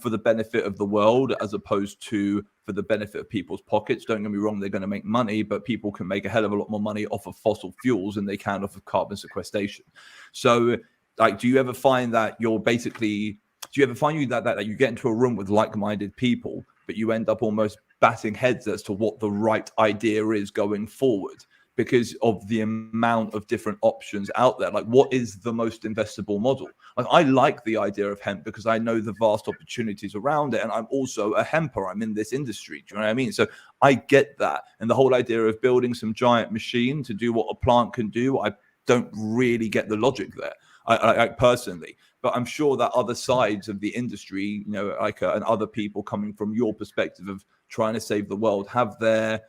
for the benefit of the world as opposed to for the benefit of people's pockets. Don't get me wrong, they're going to make money, but people can make a hell of a lot more money off of fossil fuels than they can off of carbon sequestration. So Like, do you ever find that you're basically, do you ever find that you get into a room with like-minded people, but you end up almost batting heads as to what the right idea is going forward because of the amount of different options out there? Like, what is the most investable model? Like, I like the idea of hemp because I know the vast opportunities around it, and I'm also a hemper. I'm in this industry. Do you know what I mean? So I get that, and the whole idea of building some giant machine to do what a plant can do, I don't really get the logic there. I personally, but I'm sure that other sides of the industry, you know, like and other people coming from your perspective of trying to save the world have their,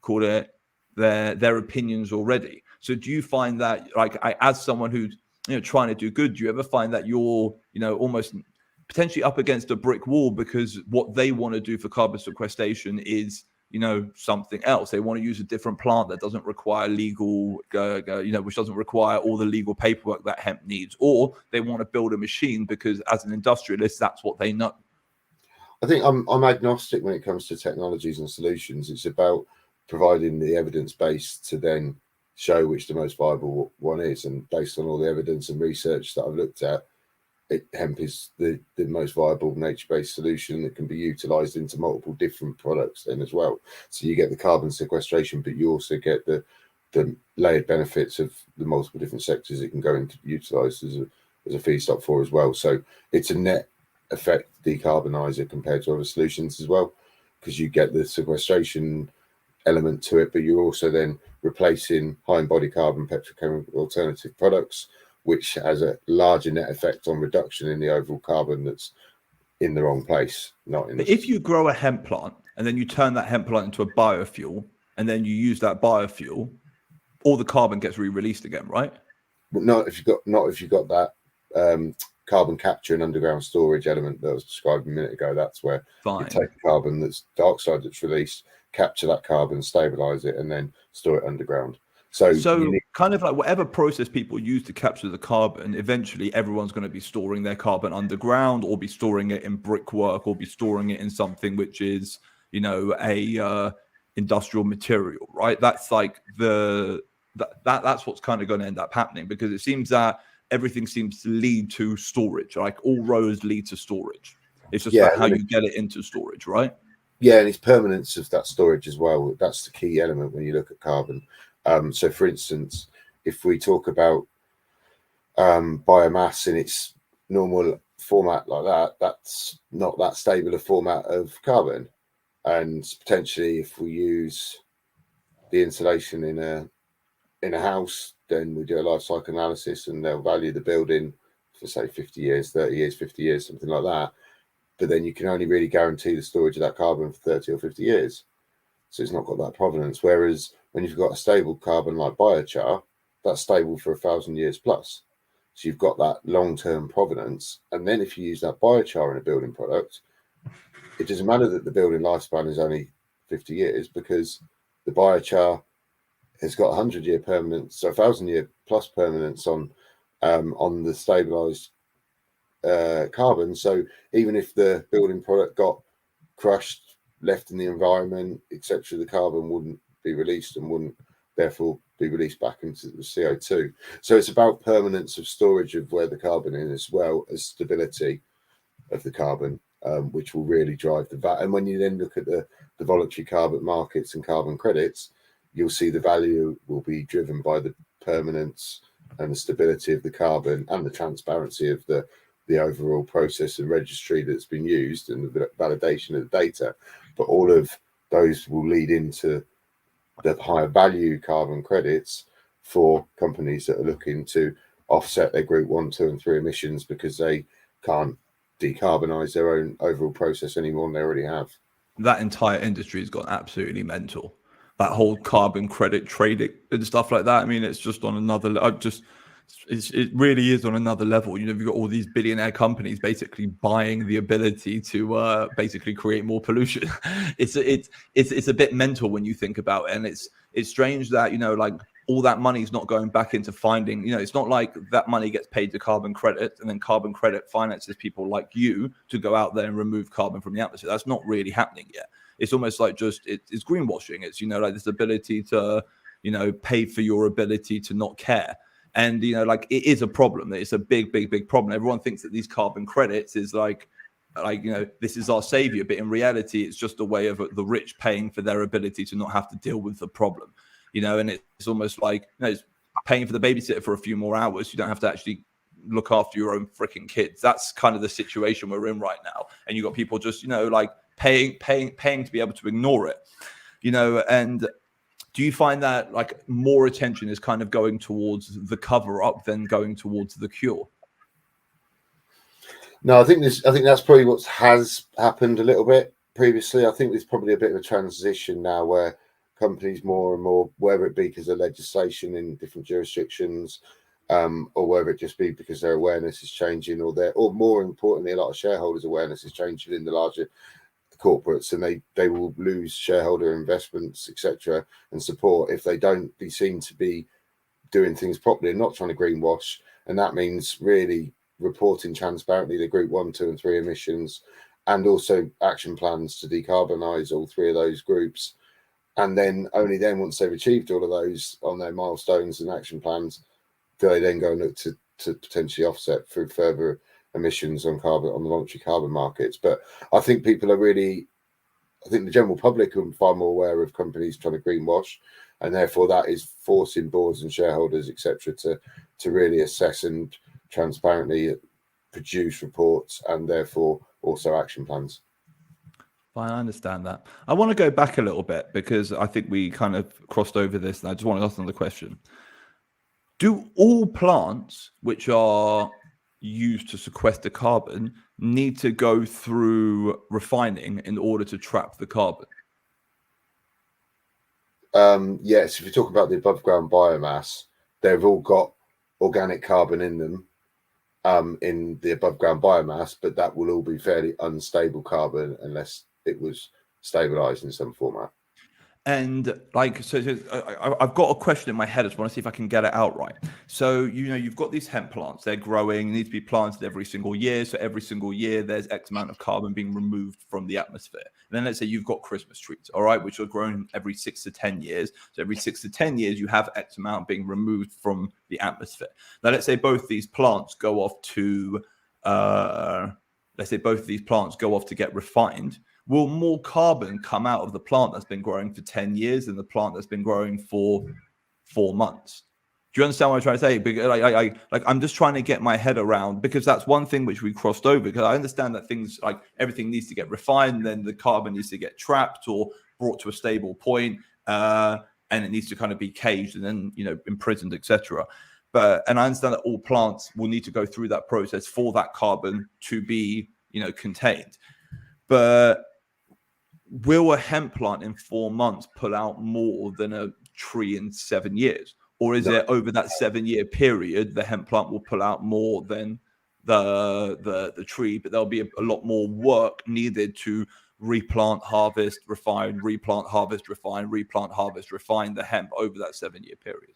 call it, their opinions already. So do you find that, like, as someone who's, you know, trying to do good, do you ever find that you're, you know, almost potentially up against a brick wall because what they want to do for carbon sequestration is, you know, something else? They want to use a different plant that doesn't require legal, you know, which doesn't require all the legal paperwork that hemp needs, or they want to build a machine because as an industrialist, that's what they know. I think I'm agnostic when it comes to technologies and solutions. It's about providing the evidence base to then show which the most viable one is. And based on all the evidence and research that I've looked at, hemp is the most viable nature-based solution that can be utilized into multiple different products then as well. So you get the carbon sequestration, but you also get the layered benefits of the multiple different sectors it can go into utilized as a feedstock for as well. So it's a net effect decarbonizer compared to other solutions as well, because you get the sequestration element to it, but you're also then replacing high embodied carbon petrochemical alternative products, which has a larger net effect on reduction in the overall carbon that's in the wrong place. But if you grow a hemp plant and then you turn that hemp plant into a biofuel and then you use that biofuel, all the carbon gets re-released again, right? But not if you've got that carbon capture and underground storage element that I was describing a minute ago. That's where you take the carbon that's dioxide that's released, capture that carbon, stabilize it, and then store it underground. So kind of like whatever process people use to capture the carbon, eventually everyone's going to be storing their carbon underground, or be storing it in brickwork, or be storing it in something which is, you know, a industrial material, right? That's like that's what's kind of going to end up happening, because it seems that everything seems to lead to storage. Like all roads lead to storage. It's just about how you get it into storage, right? Yeah, and it's permanence of that storage as well. That's the key element when you look at carbon. So, for instance, if we talk about biomass in its normal format like that, that's not that stable a format of carbon. And potentially, if we use the insulation in a house, then we do a life cycle analysis, and they'll value the building for say 50 years, 30 years, 50 years, something like that. But then you can only really guarantee the storage of that carbon for 30 or 50 years. So it's not got that provenance. Whereas when you've got a stable carbon like biochar, that's stable for 1,000 years plus. So you've got that long-term provenance. And then if you use that biochar in a building product, it doesn't matter that the building lifespan is only 50 years, because the biochar has got 100-year permanence, so 1,000-year plus permanence on the stabilized carbon. So even if the building product got crushed, left in the environment, etc., the carbon wouldn't be released and wouldn't therefore be released back into the CO2. So it's about permanence of storage of where the carbon is, as well as stability of the carbon, which will really drive the value. And when you then look at the voluntary carbon markets and carbon credits, you'll see the value will be driven by the permanence and the stability of the carbon and the transparency of the overall process and registry that's been used and the validation of the data. But all of those will lead into the higher value carbon credits for companies that are looking to offset their group 1, 2, and 3 emissions, because they can't decarbonize their own overall process anymore than they already have. That entire industry has gone absolutely mental. That whole carbon credit trading and stuff like that. I mean, it's just on another. It really is on another level. You know, you've got all these billionaire companies basically buying the ability to basically create more pollution. It's a bit mental when you think about it, and it's strange that, you know, like all that money is not going back into finding. You know, it's not like that money gets paid to carbon credit, and then carbon credit finances people like you to go out there and remove carbon from the atmosphere. That's not really happening yet. It's almost like just it's greenwashing. It's, you know, like this ability to, you know, pay for your ability to not care. And, you know, like it is a problem. It's a big, big, big problem. Everyone thinks that these carbon credits is like, you know, this is our savior. But in reality, it's just a way of the rich paying for their ability to not have to deal with the problem, you know, and it's almost like, you know, it's paying for the babysitter for a few more hours. You don't have to actually look after your own freaking kids. That's kind of the situation we're in right now. And you got people just, you know, like paying to be able to ignore it, you know. And do you find that like more attention is kind of going towards the cover up than going towards the cure? No, I think that's probably what has happened a little bit previously. I think there's probably a bit of a transition now where companies more and more, whether it be because of legislation in different jurisdictions, or whether it just be because their awareness is changing, or more importantly, a lot of shareholders' awareness is changing in the larger corporates, and they will lose shareholder investments, etc., and support if they don't be seen to be doing things properly and not trying to greenwash. And that means really reporting transparently the group 1, 2, and 3 emissions, and also action plans to decarbonize all 3 of those groups. And then only then, once they've achieved all of those on their milestones and action plans, do they then go and look to potentially offset through further emissions on the voluntary carbon markets. But I think I think the general public are far more aware of companies trying to greenwash, and therefore that is forcing boards and shareholders, etc., to really assess and transparently produce reports and therefore also action plans. Fine, I understand that. I want to go back a little bit because I think we kind of crossed over this, and I just want to ask another question. Do all plants which are used to sequester carbon need to go through refining in order to trap the carbon? Yes, if you talk about the above ground biomass, they've all got organic carbon in them, in the above ground biomass, but that will all be fairly unstable carbon unless it was stabilized in some format. And like, so I've got a question in my head. I just want to see if I can get it out right. So, you know, you've got these hemp plants, they're growing, need to be planted every single year. So every single year, there's X amount of carbon being removed from the atmosphere. And then let's say you've got Christmas trees, all right, which are grown every 6 to 10 years. So every 6 to 10 years, you have X amount being removed from the atmosphere. Now, let's say both these plants go off to, get refined. Will more carbon come out of the plant that's been growing for 10 years than the plant that's been growing for 4 months? Do you understand what I'm trying to say? Because I'm just trying to get my head around, because that's one thing which we crossed over, because I understand that things like everything needs to get refined, and then the carbon needs to get trapped or brought to a stable point, and it needs to kind of be caged and then, you know, imprisoned, etc. And I understand that all plants will need to go through that process for that carbon to be, you know, contained. But will a hemp plant in 4 months pull out more than a tree in 7 years? Or is it over that 7-year period, the hemp plant will pull out more than the tree, but there'll be a lot more work needed to replant, harvest, refine, replant, harvest, refine, replant, harvest, refine the hemp over that 7-year period?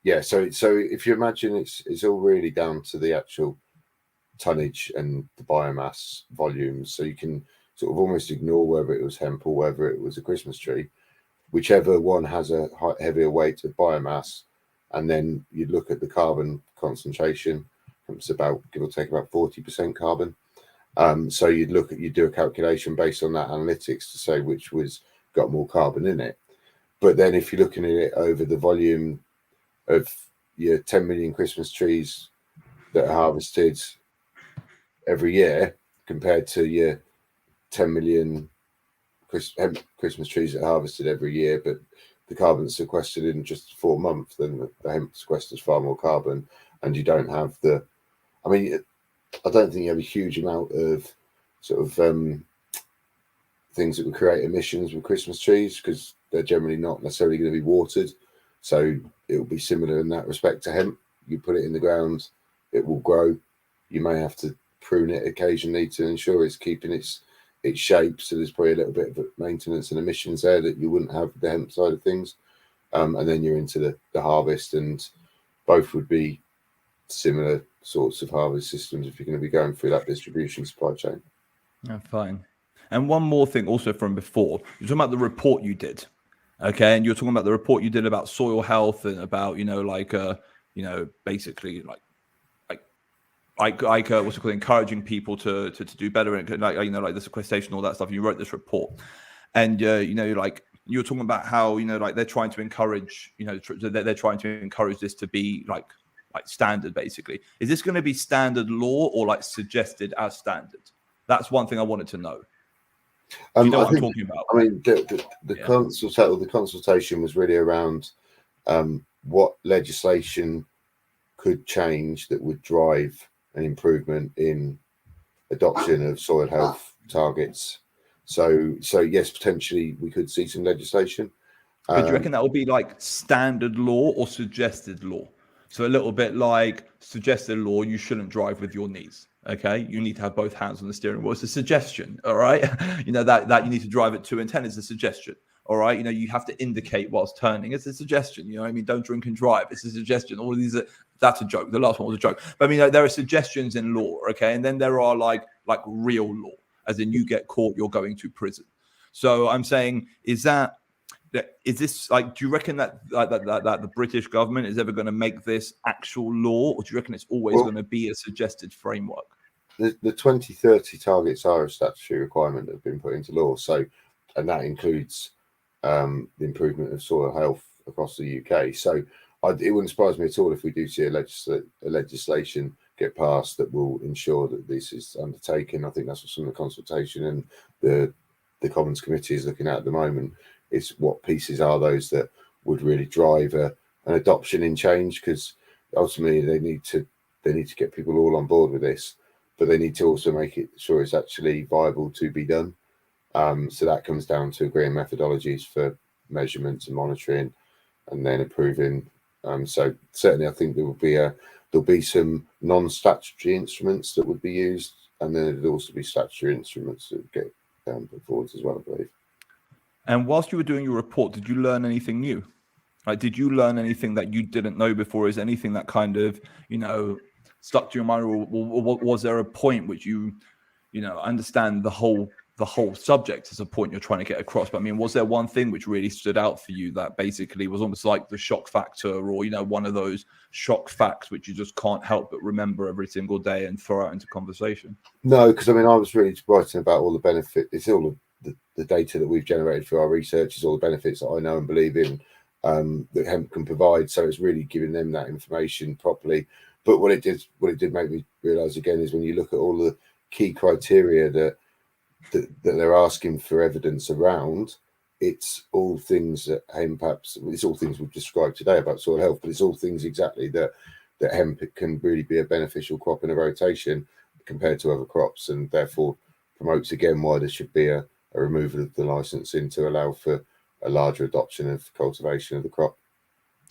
Yeah, so if you imagine it's all really down to the actual tonnage and the biomass volumes, so you can sort of almost ignore whether it was hemp or whether it was a Christmas tree, whichever one has a heavier weight of biomass, and then you look at the carbon concentration. It's about, give or take, about 40% carbon. So you do a calculation based on that analytics to say which was got more carbon in it. But then if you're looking at it over the volume of your 10 million Christmas trees that are harvested every year compared to your 10 million Christmas trees that are harvested every year, but the carbon sequestered in just 4 months, then the hemp sequesters far more carbon, and you don't have the, I mean, I don't think you have a huge amount of sort of things that would create emissions with Christmas trees, because they're generally not necessarily going to be watered. So it will be similar in that respect to hemp. You put it in the ground, it will grow. You may have to prune it occasionally to ensure it's keeping its shape. So there's probably a little bit of maintenance and emissions there that you wouldn't have with the hemp side of things. And then you're into the harvest, and both would be similar sorts of harvest systems if you're going to be going through that distribution supply chain. Yeah, fine. And one more thing also from before, you're talking about the report you did. Okay, and you're talking about the report you did about soil health and about, you know, like basically what's it called, encouraging people to do better, and like the sequestration, all that stuff. You wrote this report, and you were talking about how they're trying to encourage they're trying to encourage this to be like standard. Basically, is this going to be standard law or like suggested as standard? That's one thing I wanted to know. Do you know what I'm talking about? I mean, the consultation was really around what legislation could change that would drive an improvement in adoption of soil health targets. So yes, potentially we could see some legislation. But do you reckon that would be like standard law or suggested law? So a little bit like suggested law, you shouldn't drive with your knees. Okay, you need to have both hands on the steering wheel. It's a suggestion, all right? that you need to drive at 2 and 10 is a suggestion, all right? You have to indicate whilst turning. It's a suggestion. You know what I mean? Don't drink and drive. It's a suggestion. All of these that's a joke. The last one was a joke. But I mean, there are suggestions in law, okay? And then there are like real law, as in you get caught, you're going to prison. So I'm saying, is this like, do you reckon that the British government is ever going to make this actual law, or do you reckon it's always going to be a suggested framework? The 2030 targets are a statutory requirement that have been put into law. So, and that includes the improvement of soil health across the UK. So it wouldn't surprise me at all if we do see a legislation get passed that will ensure that this is undertaken. I think that's what some of the consultation and the Commons Committee is looking at the moment. Is what pieces are those that would really drive an adoption in change, because ultimately they need to get people all on board with this, but they need to also make it sure it's actually viable to be done. So that comes down to agreeing methodologies for measurements and monitoring, and then approving. So certainly, I think there'll be some non-statutory instruments that would be used, and then there'd also be statutory instruments that would get put forward as well, I believe. And whilst you were doing your report, did you learn anything new? Like, did you learn anything that you didn't know before? Is anything that kind of, stuck to your mind, or was there a point which you understand the whole subject is a point you're trying to get across? But I mean, was there one thing which really stood out for you that basically was almost like the shock factor, or, one of those shock facts which you just can't help but remember every single day and throw out into conversation? No, because I mean, I was really writing about all the benefits. It's all of the data that we've generated through our research, is all the benefits that I know and believe in that hemp can provide. So it's really giving them that information properly. But what it did make me realise again is when you look at all the key criteria that they're asking for evidence around, it's all things that hemp, it's all things we've described today about soil health, but it's all things exactly that hemp can really be a beneficial crop in a rotation compared to other crops, and therefore promotes again why there should be a removal of the licensing to allow for a larger adoption of cultivation of the crop.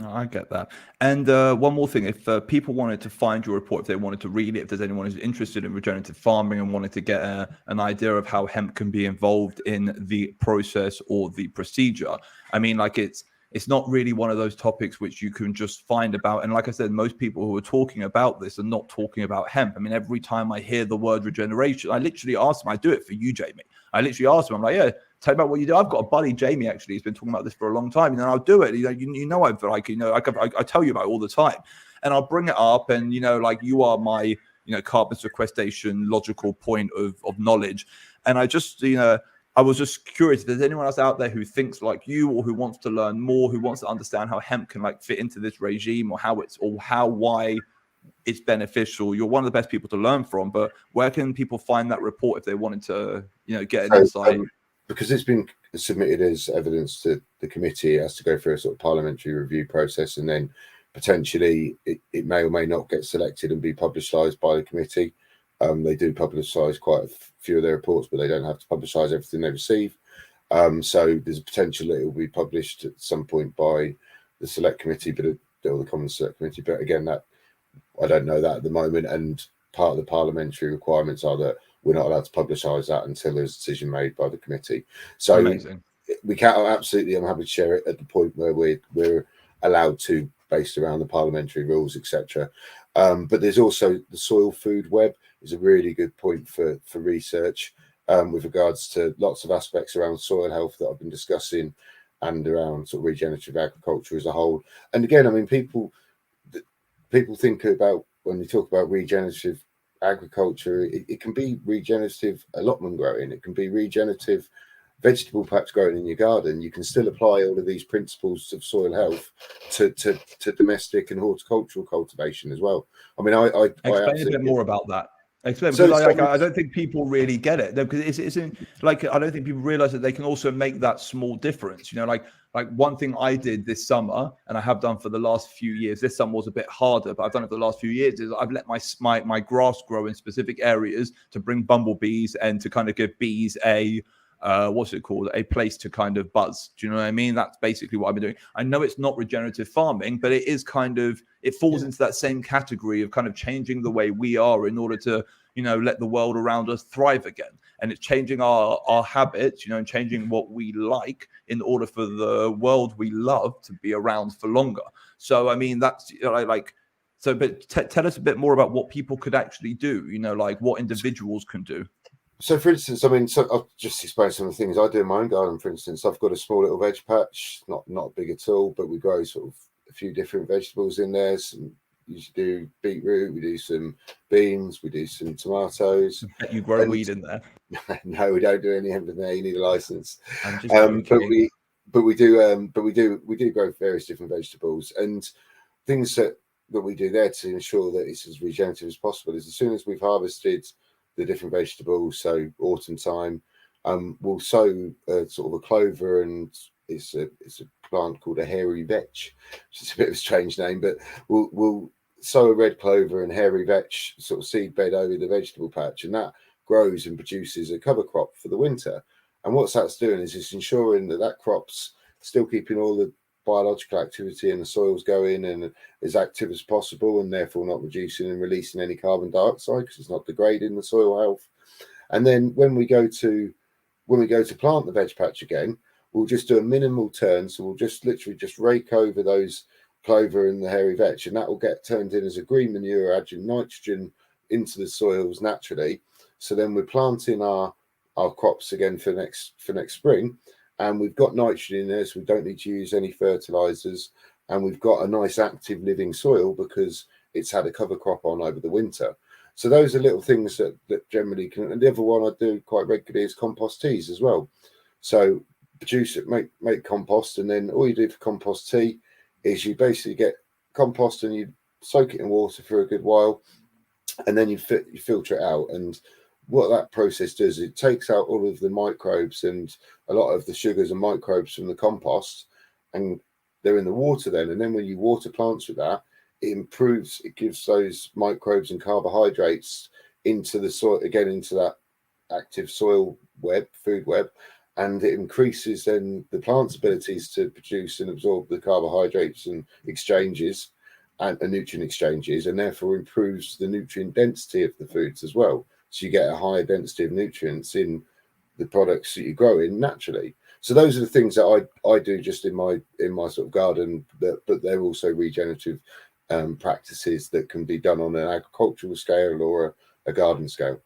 I get that. And one more thing, if people wanted to find your report, if they wanted to read it, if there's anyone who's interested in regenerative farming and wanted to get an idea of how hemp can be involved in the process or the procedure, I mean, like it's not really one of those topics which you can just find about. And like I said, most people who are talking about this are not talking about hemp. I mean, every time I hear the word regeneration, I literally ask them, I do it for you, Jamie. I literally ask them, I'm like, yeah, tell me about what you do. I've got a buddy, Jamie, actually, he's been talking about this for a long time, and I'll do it. I tell you about it all the time, and I'll bring it up, and like you are my carbon sequestration logical point of knowledge, and I just I was just curious if there's anyone else out there who thinks like you, or who wants to learn more, who wants to understand how hemp can like fit into this regime, or why it's beneficial. You're one of the best people to learn from, but where can people find that report if they wanted to get an insight? Because it's been submitted as evidence to the committee, it has to go through a sort of parliamentary review process, and then potentially it may or may not get selected and be publicised by the committee. They do publicise quite a few of their reports, but they don't have to publicise everything they receive. So there's a potential that it will be published at some point by the select committee, or the Commons Select Committee. But again, that I don't know that at the moment. And part of the parliamentary requirements are that we're not allowed to publicise that until there's a decision made by the committee. So amazing. We can't absolutely. I'm happy to share it at the point where we're allowed to, based around the parliamentary rules, etc. But there's also the Soil Food Web is a really good point for research with regards to lots of aspects around soil health that I've been discussing, and around sort of regenerative agriculture as a whole. And again, I mean, people, people think about when we talk about regenerative agriculture, it can be regenerative allotment growing, it can be regenerative vegetable patch growing in your garden. You can still apply all of these principles of soil health to domestic and horticultural cultivation as well. I mean, I Explain a bit absolutely. more about that. Explain, So, because so I don't think people really get it, because it's isn't like, I don't think people realize that they can also make that small difference. Like one thing I did this summer, and I have done for the last few years. This summer was a bit harder, but I've done it for the last few years. Is I've let my grass grow in specific areas to bring bumblebees and to kind of give bees a what's it called, a place to kind of buzz. Do you know what I mean? That's basically what I've been doing. I know it's not regenerative farming, but it is kind of, it falls into that same category of kind of changing the way we are in order to, let the world around us thrive again. And it's changing our habits, and changing what we like in order for the world we love to be around for longer. So I mean, that's so, but tell us a bit more about what people could actually do, like what individuals can do. So, for instance, I mean, I'll just explain some of the things I do in my own garden. For instance, I've got a small little veg patch, not big at all, but we grow sort of a few different vegetables in there. Some usually do beetroot, we do some beans, we do some tomatoes. I bet you grow weed in there. No, we don't do any hemp in there. You need a license. I'm just joking. But we do grow various different vegetables, and things that we do there to ensure that it's as regenerative as possible is as soon as we've harvested the different vegetables, so autumn time, we'll sow sort of a clover, and it's a plant called a hairy vetch, which is a bit of a strange name, but we'll sow a red clover and hairy vetch sort of seed bed over the vegetable patch, and that grows and produces a cover crop for the winter. And what that's doing is it's ensuring that crop's still keeping all the biological activity in the soils going and as active as possible, and therefore not reducing and releasing any carbon dioxide because it's not degrading the soil health. And then when we go to plant the veg patch again, we'll just do a minimal turn. So we'll just literally just rake over those clover and the hairy vetch, and that will get turned in as a green manure, adding nitrogen into the soils naturally. So then we're planting our crops again for next spring, and we've got nitrogen in there, so we don't need to use any fertilizers, and we've got a nice active living soil because it's had a cover crop on over the winter. So those are little things that generally can. And the other one I do quite regularly is compost teas as well. So produce it, make compost, and then all you do for compost tea is you basically get compost and you soak it in water for a good while, and then you filter it out. And what that process does, it takes out all of the microbes and a lot of the sugars and microbes from the compost, and they're in the water then. And then when you water plants with that, it gives those microbes and carbohydrates into the soil, again, into that active soil web, food web, and it increases then the plant's abilities to produce and absorb the carbohydrates and exchanges and nutrient exchanges, and therefore improves the nutrient density of the foods as well. So you get a higher density of nutrients in the products that you grow in naturally. So those are the things that I do just in my sort of garden, but they're also regenerative practices that can be done on an agricultural scale or a garden scale.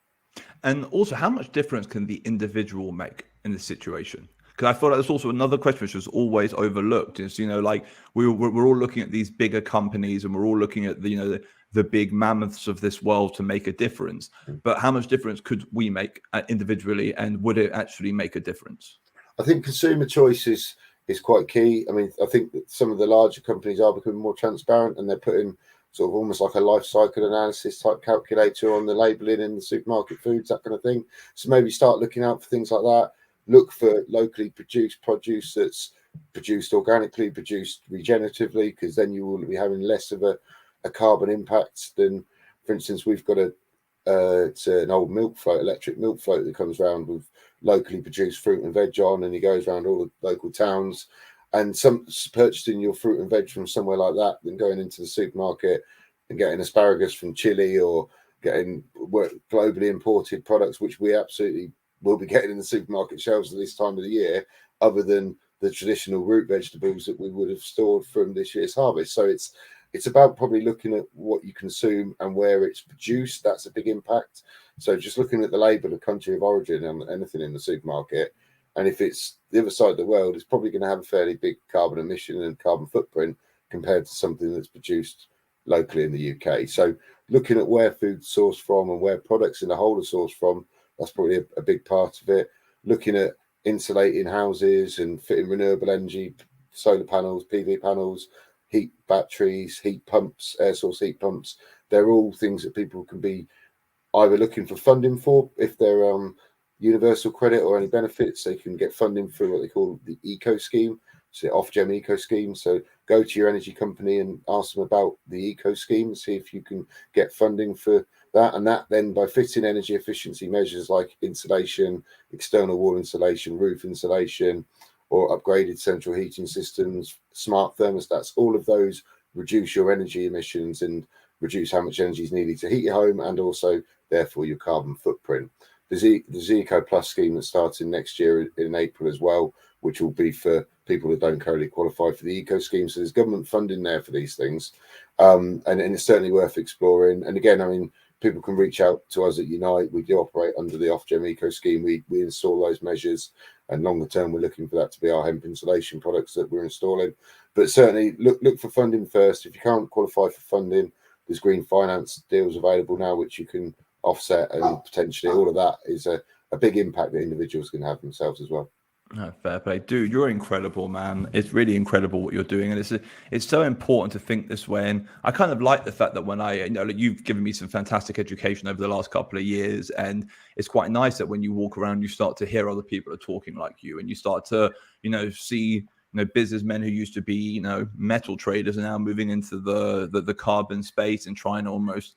And also, how much difference can the individual make in this situation? Because I feel like there's also another question which was always overlooked. Is like we're all looking at these bigger companies, and we're all looking at the big mammoths of this world to make a difference. But how much difference could we make individually, and would it actually make a difference? I think consumer choice is quite key. I mean, I think that some of the larger companies are becoming more transparent, and they're putting sort of almost like a life cycle analysis type calculator on the labeling in the supermarket foods, that kind of thing. So maybe start looking out for things like that. Look for locally produced produce that's produced organically, produced regeneratively, because then you will be having less of a carbon impact than, for instance, we've got it's an old milk float, electric milk float that comes around with locally produced fruit and veg on, and he goes around all the local towns. And some purchasing your fruit and veg from somewhere like that than going into the supermarket and getting asparagus from Chile or getting globally imported products, which we absolutely will be getting in the supermarket shelves at this time of the year, other than the traditional root vegetables that we would have stored from this year's harvest. So it's about probably looking at what you consume and where it's produced. That's a big impact. So just looking at the label of country of origin on anything in the supermarket, and if it's the other side of the world, it's probably going to have a fairly big carbon emission and carbon footprint compared to something that's produced locally in the UK. So looking at where food's sourced from and where products in the whole are sourced from, that's probably a big part of it. Looking at insulating houses and fitting renewable energy, solar panels, PV panels, heat batteries, heat pumps, air source heat pumps. They're all things that people can be either looking for funding for. If they're universal credit or any benefits, they can get funding through what they call the eco scheme, so the off-gem eco scheme. So go to your energy company and ask them about the eco scheme and see if you can get funding for that. And that then, by fitting energy efficiency measures like insulation, external wall insulation, roof insulation, or upgraded central heating systems, smart thermostats, all of those reduce your energy emissions and reduce how much energy is needed to heat your home, and also therefore your carbon footprint. The Eco Plus scheme that's starting next year in April as well, which will be for people that don't currently qualify for the eco scheme. So there's government funding there for these things, and it's certainly worth exploring. And again, I mean, people can reach out to us at Unite. We do operate under the off-gem eco scheme. We install those measures, and longer term, we're looking for that to be our hemp insulation products that we're installing. But certainly look for funding first. If you can't qualify for funding, there's green finance deals available now, which you can offset, and potentially all of that is a big impact that individuals can have themselves as well. No, fair play, dude. You're incredible, man. It's really incredible what you're doing, and it's so important to think this way. And I kind of like the fact that when you've given me some fantastic education over the last couple of years, and it's quite nice that when you walk around, you start to hear other people are talking like you, and you start to see businessmen who used to be metal traders are now moving into the carbon space and trying to almost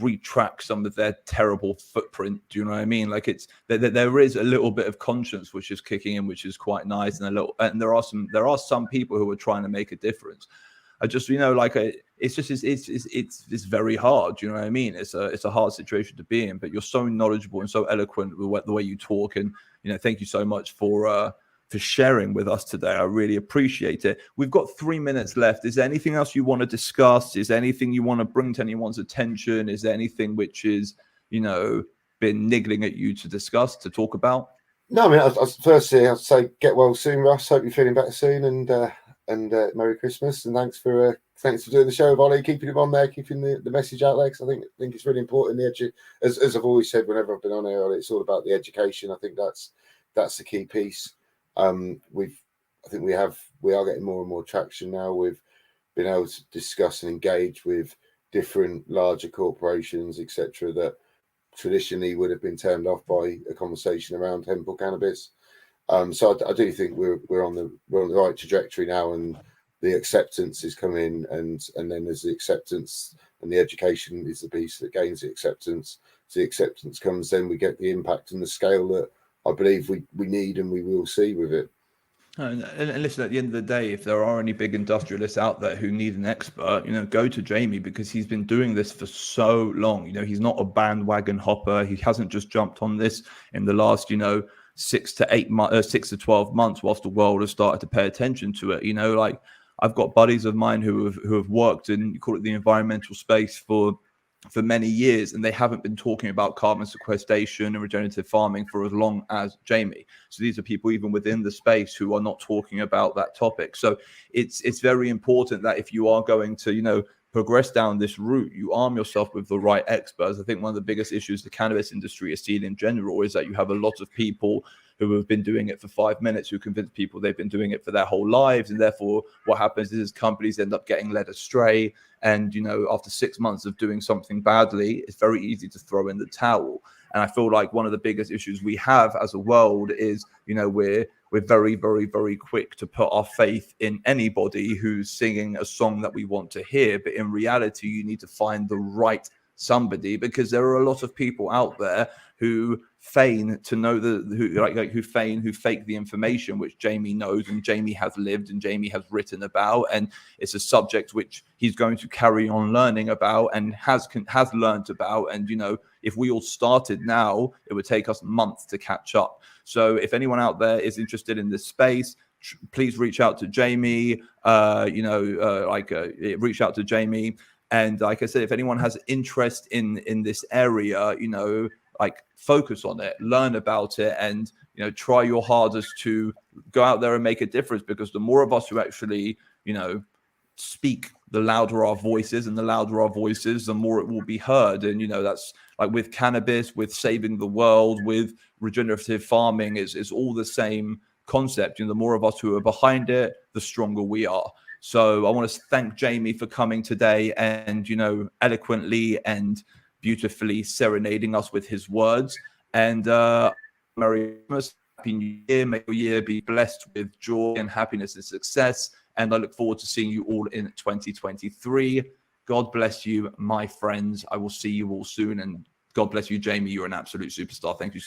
retract some of their terrible footprint. Do you know what I mean? Like there is a little bit of conscience which is kicking in, which is quite nice, and there are some people who are trying to make a difference. I just it's very hard. Do you know what I mean? It's a hard situation to be in, but you're so knowledgeable and so eloquent with the way you talk, and thank you so much for sharing with us today. I really appreciate it. We've got 3 minutes left. Is there anything else you want to discuss? Is there anything you want to bring to anyone's attention? Is there anything which is, been niggling at you to discuss, to talk about? No, I mean, firstly, I'd say get well soon, Russ. Hope you're feeling better soon, and Merry Christmas, and thanks for doing the show, Ollie, keeping him on there, keeping the message out there, because I think it's really important. As I've always said whenever I've been on here, Ollie, it's all about the education. I think that's the key piece. I think we are getting more and more traction now. We've been able to discuss and engage with different larger corporations, etc., that traditionally would have been turned off by a conversation around hemp or cannabis. So I do think we're on the right trajectory now, and the acceptance is coming, and then there's the acceptance, and the education is the piece that gains the acceptance. So the acceptance comes, then we get the impact and the scale that I believe we need and we will see with it. And listen, at the end of the day, if there are any big industrialists out there who need an expert, go to Jamie, because he's been doing this for so long. He's not a bandwagon hopper. He hasn't just jumped on this in the last, 6 to 12 months, whilst the world has started to pay attention to it. Like I've got buddies of mine who have worked in, you call it the environmental space for many years, and they haven't been talking about carbon sequestration and regenerative farming for as long as Jamie. So these are people even within the space who are not talking about that topic. So it's very important that if you are going to, progress down this route, you arm yourself with the right experts. I think one of the biggest issues the cannabis industry is seeing in general is that you have a lot of people who have been doing it for 5 minutes, who convince people they've been doing it for their whole lives. And therefore what happens is companies end up getting led astray. And, after 6 months of doing something badly, it's very easy to throw in the towel. And I feel like one of the biggest issues we have as a world is, we're very, very, very quick to put our faith in anybody who's singing a song that we want to hear. But in reality, you need to find the right somebody, because there are a lot of people out there who feign to know who fake the information, which Jamie knows and Jamie has lived and Jamie has written about, and it's a subject which he's going to carry on learning about and has learned about. And if we all started now, it would take us months to catch up. So if anyone out there is interested in this space, please reach out to Jamie. Reach out to Jamie. And like I said, if anyone has interest in this area, focus on it, learn about it, and try your hardest to go out there and make a difference. Because the more of us who actually speak the louder our voices, and the louder our voices, the more it will be heard. And, you know, that's like with cannabis, with saving the world, with regenerative farming, it's all the same concept. You know, the more of us who are behind it, the stronger we are. So I want to thank Jamie for coming today and, you know, eloquently and beautifully serenading us with his words. And Merry Christmas, Happy New Year. May your year be blessed with joy and happiness and success. And I look forward to seeing you all in 2023. God bless you, my friends. I will see you all soon. And God bless you, Jamie. You're an absolute superstar. Thank you so much.